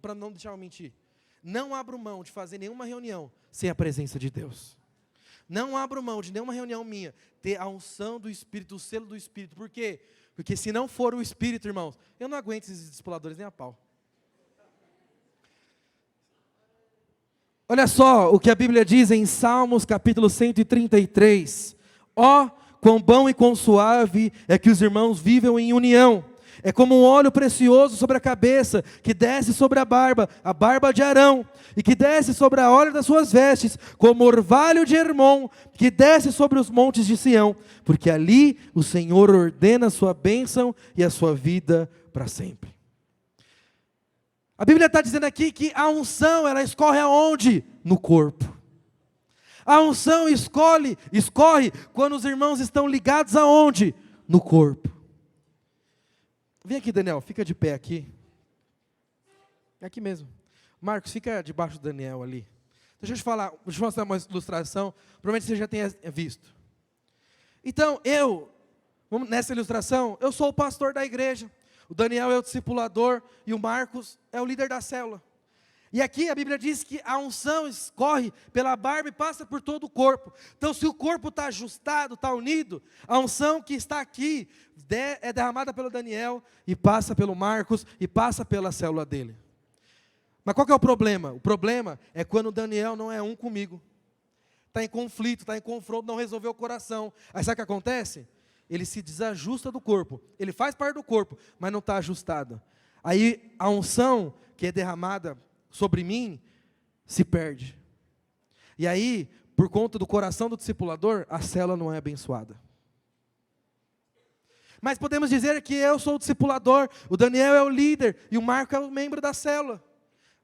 para não deixar eu mentir. Não abro mão de fazer nenhuma reunião sem a presença de Deus. Não abro mão de nenhuma reunião minha ter a unção do Espírito, o selo do Espírito. Por quê? Porque se não for o Espírito, irmãos, eu não aguento esses discipuladores nem a pau. Olha só o que a Bíblia diz em Salmos capítulo 133. Ó, quão bom e quão suave é que os irmãos vivam em união. É como um óleo precioso sobre a cabeça, que desce sobre a barba de Arão, e que desce sobre a orla das suas vestes, como orvalho de Hermon, que desce sobre os montes de Sião, porque ali o Senhor ordena a sua bênção e a sua vida para sempre. A Bíblia está dizendo aqui que a unção, ela escorre aonde? No corpo. A unção escorre quando os irmãos estão ligados aonde? No corpo. Vem aqui, Daniel, fica de pé aqui. Aqui mesmo. Marcos, fica debaixo do Daniel ali. Deixa eu te mostrar uma ilustração, provavelmente você já tenha visto. Então, nessa ilustração, eu sou o pastor da igreja, o Daniel é o discipulador e o Marcos é o líder da célula. E aqui a Bíblia diz que a unção escorre pela barba e passa por todo o corpo. Então se o corpo está ajustado, está unido, a unção que está aqui é derramada pelo Daniel e passa pelo Marcos e passa pela célula dele. Mas qual que é o problema? O problema é quando o Daniel não é um comigo. Está em conflito, está em confronto, não resolveu o coração. Aí sabe o que acontece? Ele se desajusta do corpo. Ele faz parte do corpo, mas não está ajustado. Aí a unção que é derramada sobre mim, se perde. E aí, por conta do coração do discipulador, a célula não é abençoada. Mas podemos dizer que eu sou o discipulador, o Daniel é o líder, e o Marco é o membro da célula.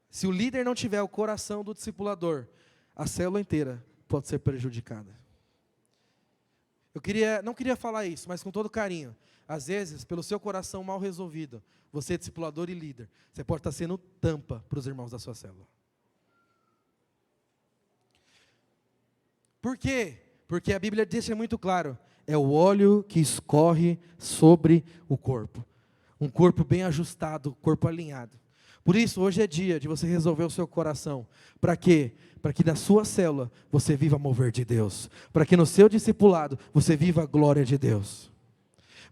Se o líder não tiver o coração do discipulador, a célula inteira pode ser prejudicada. Não queria falar isso, mas com todo carinho. Às vezes, pelo seu coração mal resolvido, você é discipulador e líder, você pode estar sendo tampa para os irmãos da sua célula. Por quê? Porque a Bíblia deixa muito claro, é o óleo que escorre sobre o corpo. Um corpo bem ajustado, corpo alinhado. Por isso, hoje é dia de você resolver o seu coração. Para quê? Para que na sua célula você viva mover de Deus. Para que no seu discipulado você viva a glória de Deus.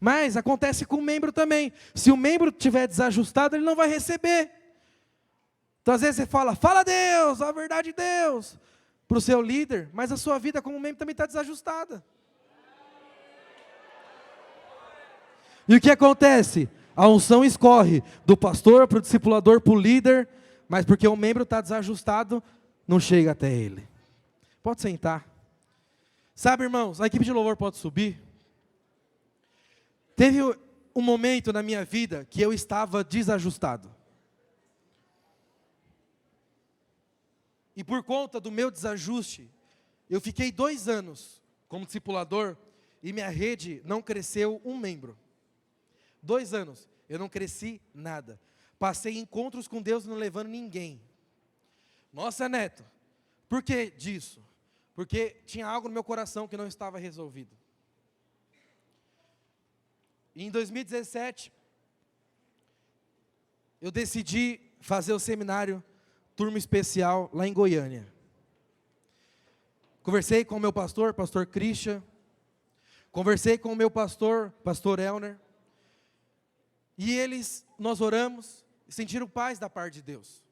Mas acontece com o membro também. Se o membro estiver desajustado, ele não vai receber. Então às vezes você fala Deus, a verdade de Deus, para o seu líder, mas a sua vida como membro também está desajustada. E o que acontece? A unção escorre do pastor para o discipulador, para o líder, mas porque o membro está desajustado, não chega até ele. Pode sentar. Sabe, irmãos, a equipe de louvor pode subir. Teve um momento na minha vida que eu estava desajustado. E por conta do meu desajuste, eu fiquei 2 anos como discipulador e minha rede não cresceu um membro. 2 anos, eu não cresci nada. Passei encontros com Deus não levando ninguém. Nossa, Neto, por que disso? Porque tinha algo no meu coração que não estava resolvido. E em 2017, eu decidi fazer o seminário Turma Especial lá em Goiânia. Conversei com o meu pastor Christian. Conversei com o meu pastor Elner. E nós oramos e sentiram paz da parte de Deus.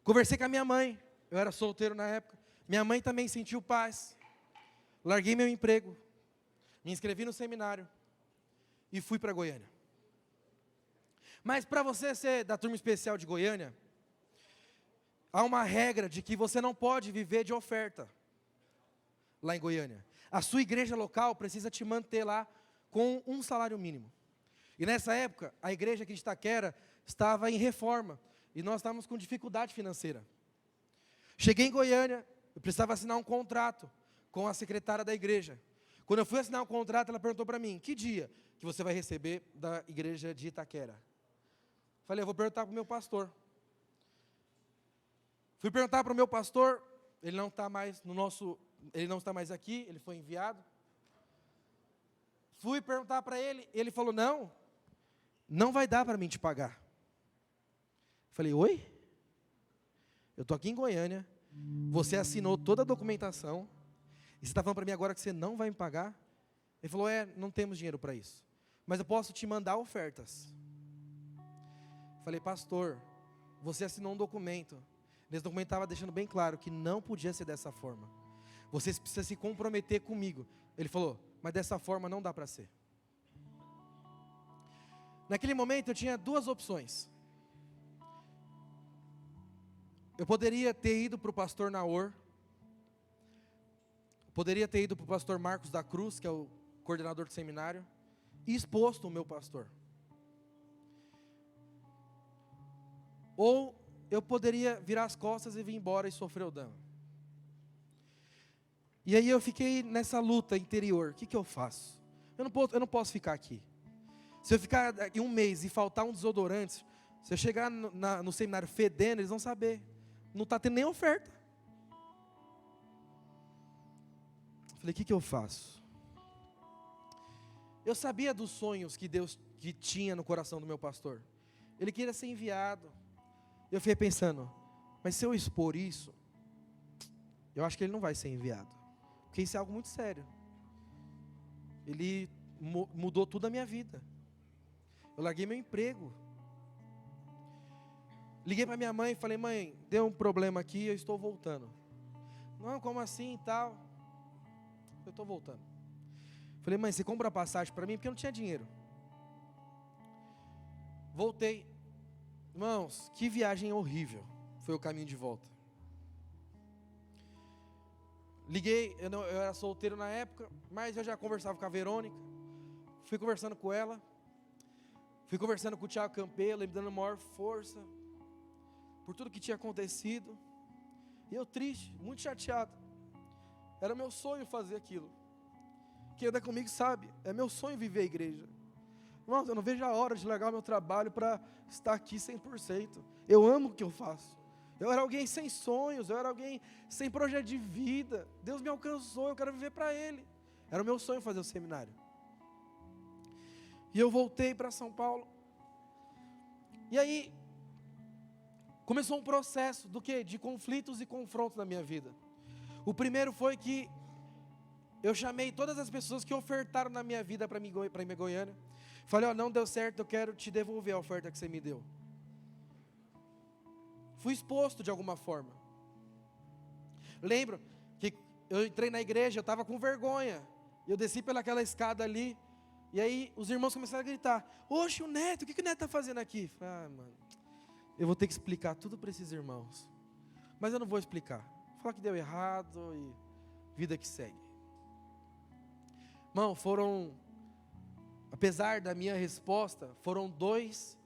Conversei com a minha mãe, eu era solteiro na época. Minha mãe também sentiu paz. Larguei meu emprego, me inscrevi no seminário e fui para Goiânia. Mas para você ser da turma especial de Goiânia, há uma regra de que você não pode viver de oferta lá em Goiânia. A sua igreja local precisa te manter lá com um salário mínimo. E nessa época, a igreja aqui de Itaquera estava em reforma. E nós estávamos com dificuldade financeira. Cheguei em Goiânia, eu precisava assinar um contrato com a secretária da igreja. Quando eu fui assinar um contrato, ela perguntou para mim, que dia que você vai receber da igreja de Itaquera? Falei, eu vou perguntar para o meu pastor. Fui perguntar para o meu pastor, ele não está mais aqui, ele foi enviado. Fui perguntar para ele, ele falou, não vai dar para mim te pagar. Falei, oi? Eu estou aqui em Goiânia, você assinou toda a documentação, e você está falando para mim agora que você não vai me pagar? Ele falou, não temos dinheiro para isso, mas eu posso te mandar ofertas. Falei, pastor, você assinou um documento, nesse documento estava deixando bem claro que não podia ser dessa forma. Você precisa se comprometer comigo. Ele falou, mas dessa forma não dá para ser. Naquele momento eu tinha 2 opções. Eu poderia ter ido para o pastor Naor, poderia ter ido para o pastor Marcos da Cruz, que é o coordenador do seminário, e exposto o meu pastor. Ou eu poderia virar as costas e vir embora e sofrer o dano. E aí eu fiquei nessa luta interior, o que eu faço? Eu não posso ficar aqui. Se eu ficar aqui 1 mês e faltar um desodorante, se eu chegar no seminário fedendo, eles vão saber. Não está tendo nem oferta. Falei, o que eu faço? Eu sabia dos sonhos que Deus tinha no coração do meu pastor. Ele queria ser enviado. Eu fiquei pensando, mas se eu expor isso, eu acho que ele não vai ser enviado. Porque isso é algo muito sério. Ele mudou tudo a minha vida. Eu larguei meu emprego. Liguei para minha mãe e falei, mãe, deu um problema aqui, eu estou voltando. Não, como assim e tal? Eu estou voltando. Falei, mãe, você compra a passagem para mim? Porque eu não tinha dinheiro. Voltei. Irmãos, que viagem horrível. Foi o caminho de volta. Liguei, eu era solteiro na época, mas eu já conversava com a Verônica. Fui conversando com ela. Fui conversando com o Thiago Campelo, ele me dando maior força por tudo que tinha acontecido. E eu triste, muito chateado. Era meu sonho fazer aquilo. Quem anda comigo sabe, é meu sonho viver a igreja. Irmãos, eu não vejo a hora de largar o meu trabalho para estar aqui 100%. Eu amo o que eu faço. Eu era alguém sem sonhos, eu era alguém sem projeto de vida. Deus me alcançou, eu quero viver para Ele. Era o meu sonho fazer o seminário. E eu voltei para São Paulo. E aí, começou um processo do quê? De conflitos e confrontos na minha vida. O primeiro foi que eu chamei todas as pessoas que ofertaram na minha vida para ir em Goiânia. Falei, não deu certo, eu quero te devolver a oferta que você me deu. Fui exposto de alguma forma. Lembro que eu entrei na igreja, eu estava com vergonha. Eu desci pelaquela escada ali. E aí os irmãos começaram a gritar, oxe, o Neto, o que o Neto está fazendo aqui? Falei, mano, eu vou ter que explicar tudo para esses irmãos. Mas eu não vou explicar. Vou falar que deu errado e vida que segue. Irmão, apesar da minha resposta, foram 2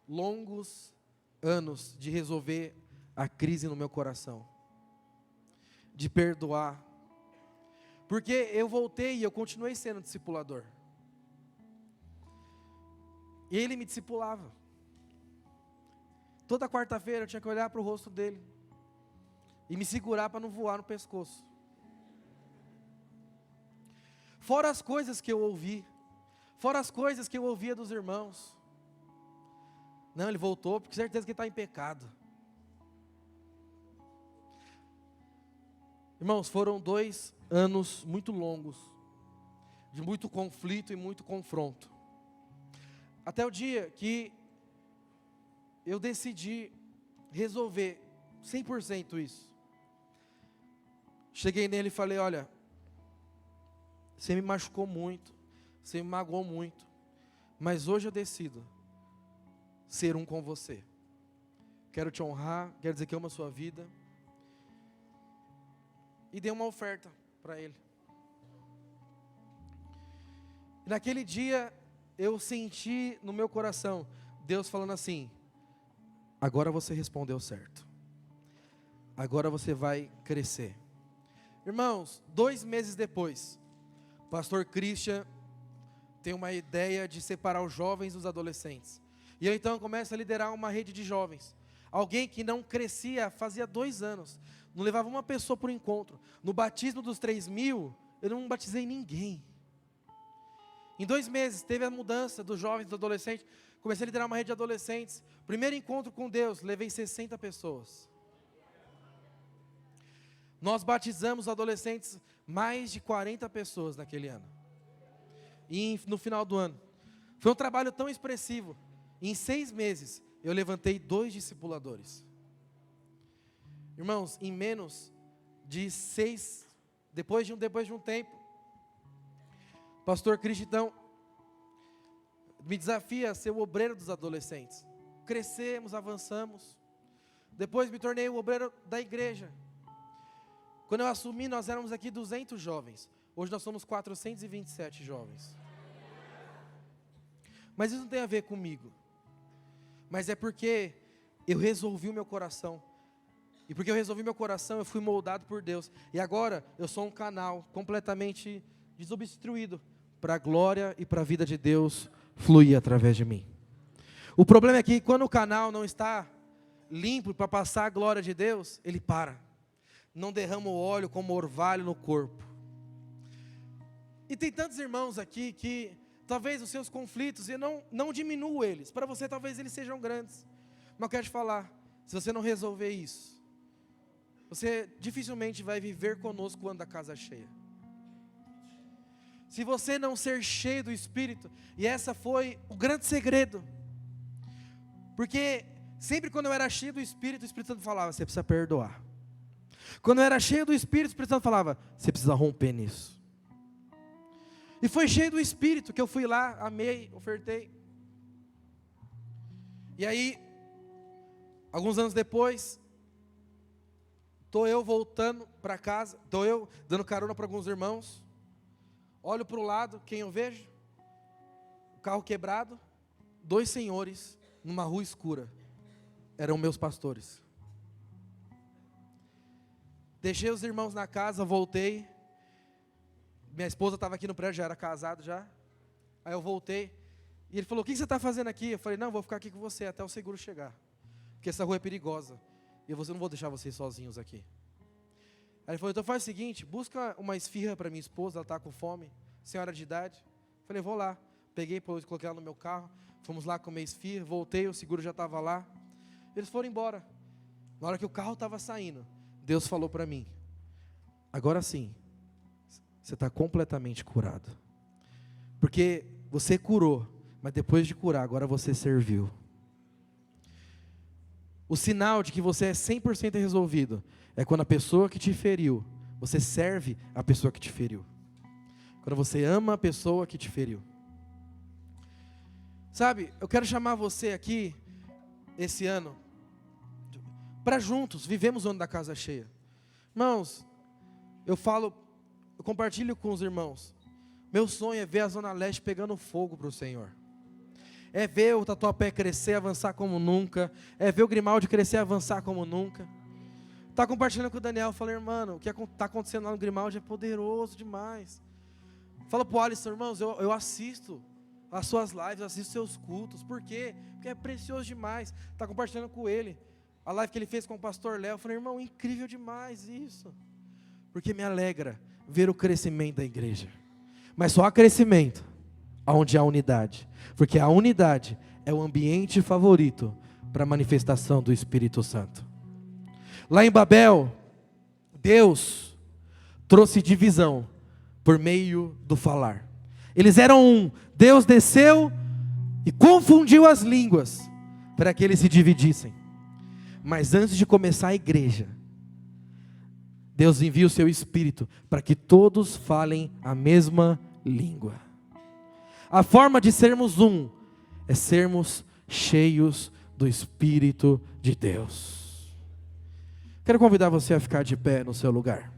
longos anos de resolver a crise no meu coração. De perdoar. Porque eu voltei e eu continuei sendo discipulador. E ele me discipulava. Toda quarta-feira eu tinha que olhar para o rosto dele. E me segurar para não voar no pescoço. Fora as coisas que eu ouvi. Fora as coisas que eu ouvia dos irmãos. Não, ele voltou porque certeza que ele está em pecado. Irmãos, foram 2 anos muito longos. De muito conflito e muito confronto. Até o dia que eu decidi resolver 100% isso. Cheguei nele e falei, olha, você me machucou muito, você me magoou muito, mas hoje eu decido ser um com você. Quero te honrar, quero dizer que amo a sua vida. E dei uma oferta para ele. E naquele dia eu senti no meu coração Deus falando assim, agora você respondeu certo. Agora você vai crescer. Irmãos, 2 meses depois, o pastor Christian tem uma ideia de separar os jovens dos adolescentes. E eu então começo a liderar uma rede de jovens. Alguém que não crescia fazia 2 anos. Não levava uma pessoa para o encontro. No batismo dos 3.000, eu não batizei ninguém. Em 2 meses, teve a mudança dos jovens, dos adolescentes. Comecei a liderar uma rede de adolescentes. Primeiro encontro com Deus, levei 60 pessoas. Nós batizamos adolescentes, mais de 40 pessoas naquele ano. E no final do ano. Foi um trabalho tão expressivo. Em 6 meses, eu levantei 2 discipuladores. Irmãos, em menos de 6, depois de um tempo, o pastor Cristo, então, me desafia a ser o obreiro dos adolescentes. Crescemos, avançamos. Depois me tornei o obreiro da igreja. Quando eu assumi, nós éramos aqui 200 jovens. Hoje nós somos 427 jovens. Mas isso não tem a ver comigo. Mas é porque eu resolvi o meu coração. E porque eu resolvi meu coração, eu fui moldado por Deus. E agora eu sou um canal completamente desobstruído para a glória e para a vida de Deus fluir através de mim. O problema é que quando o canal não está limpo para passar a glória de Deus, ele para. Não derrama o óleo como orvalho no corpo. E tem tantos irmãos aqui que talvez os seus conflitos, eu não diminuo eles. Para você talvez eles sejam grandes. Mas eu quero te falar, se você não resolver isso, você dificilmente vai viver conosco quando a casa é cheia. Se você não ser cheio do Espírito, e essa foi o grande segredo. Porque sempre quando eu era cheio do Espírito, o Espírito Santo falava, você precisa perdoar. Quando eu era cheio do Espírito, o Espírito Santo falava, você precisa romper nisso. E foi cheio do Espírito que eu fui lá, amei, ofertei. E aí, alguns anos depois, estou eu voltando para casa, estou eu dando carona para alguns irmãos. Olho para o lado, quem eu vejo? O carro quebrado, 2 senhores numa rua escura. Eram meus pastores. Deixei os irmãos na casa, voltei. Minha esposa estava aqui no prédio, já era casado já. Aí eu voltei. E ele falou, o que você está fazendo aqui? Eu falei, não, vou ficar aqui com você até o seguro chegar. Porque essa rua é perigosa. E eu não vou deixar vocês sozinhos aqui. Aí ele falou, então faz o seguinte, busca uma esfirra para minha esposa, ela está com fome, senhora de idade. Eu falei, vou lá. Peguei, coloquei ela no meu carro, fomos lá comer esfirra, voltei, o seguro já estava lá. Eles foram embora. Na hora que o carro estava saindo, Deus falou para mim, agora sim, você está completamente curado. Porque você curou, mas depois de curar, agora você serviu. O sinal de que você é 100% resolvido é quando a pessoa que te feriu, você serve a pessoa que te feriu. Quando você ama a pessoa que te feriu. Sabe, eu quero chamar você aqui, esse ano, para juntos, vivemos o ano da casa cheia. Irmãos, eu compartilho com os irmãos. Meu sonho é ver a Zona Leste pegando fogo para o Senhor. É ver o Tatuapé crescer, avançar como nunca. É ver o Grimaldi crescer, avançar como nunca. Tá compartilhando com o Daniel, falei, irmão, o que está acontecendo lá no Grimaldi é poderoso demais. Fala pro Alisson, irmãos, eu assisto as suas lives, assisto seus cultos. Por quê? Porque é precioso demais. Tá compartilhando com ele a live que ele fez com o pastor Léo. Eu falei, irmão, incrível demais isso. Porque me alegra ver o crescimento da igreja. Mas só há crescimento onde há unidade. Porque a unidade é o ambiente favorito para a manifestação do Espírito Santo. Lá em Babel, Deus trouxe divisão por meio do falar. Eles eram um. Deus desceu e confundiu as línguas para que eles se dividissem. Mas antes de começar a igreja, Deus envia o seu Espírito para que todos falem a mesma língua. A forma de sermos um é sermos cheios do Espírito de Deus. Quero convidar você a ficar de pé no seu lugar.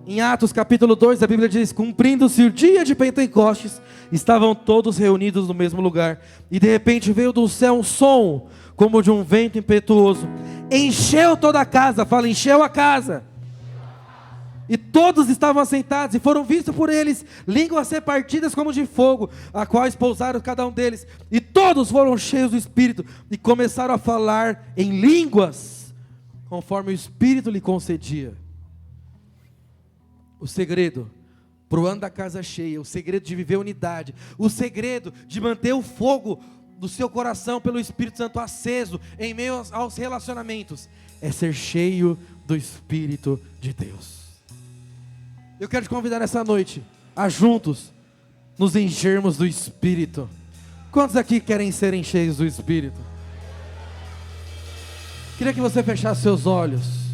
Em Atos capítulo 2, a Bíblia diz, cumprindo-se o dia de Pentecostes, estavam todos reunidos no mesmo lugar, e de repente veio do céu um som, como de um vento impetuoso, encheu toda a casa, fala, encheu a casa, e todos estavam assentados, e foram vistos por eles, línguas repartidas como de fogo, a quais pousaram cada um deles, e todos foram cheios do Espírito, e começaram a falar em línguas, conforme o Espírito lhe concedia. O segredo para o ano da casa cheia, o segredo de viver unidade, o segredo de manter o fogo do seu coração pelo Espírito Santo aceso em meio aos relacionamentos, é ser cheio do Espírito de Deus. Eu quero te convidar nessa noite a juntos nos enchermos do Espírito. Quantos aqui querem serem cheios do Espírito? Queria que você fechasse seus olhos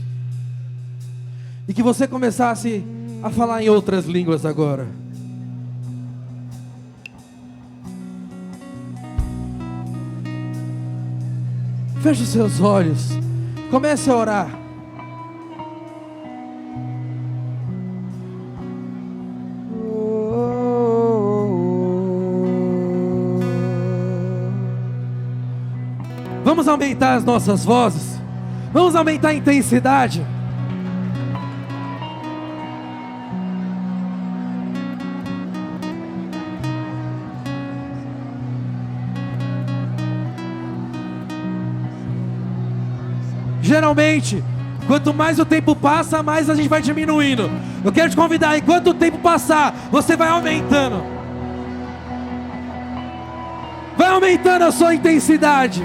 e que você começasse a falar em outras línguas agora. Feche os seus olhos. Comece a orar. Vamos aumentar as nossas vozes. Vamos aumentar a intensidade. Geralmente, quanto mais o tempo passa, mais a gente vai diminuindo. Eu quero te convidar, enquanto o tempo passar, você vai aumentando. Vai aumentando a sua intensidade.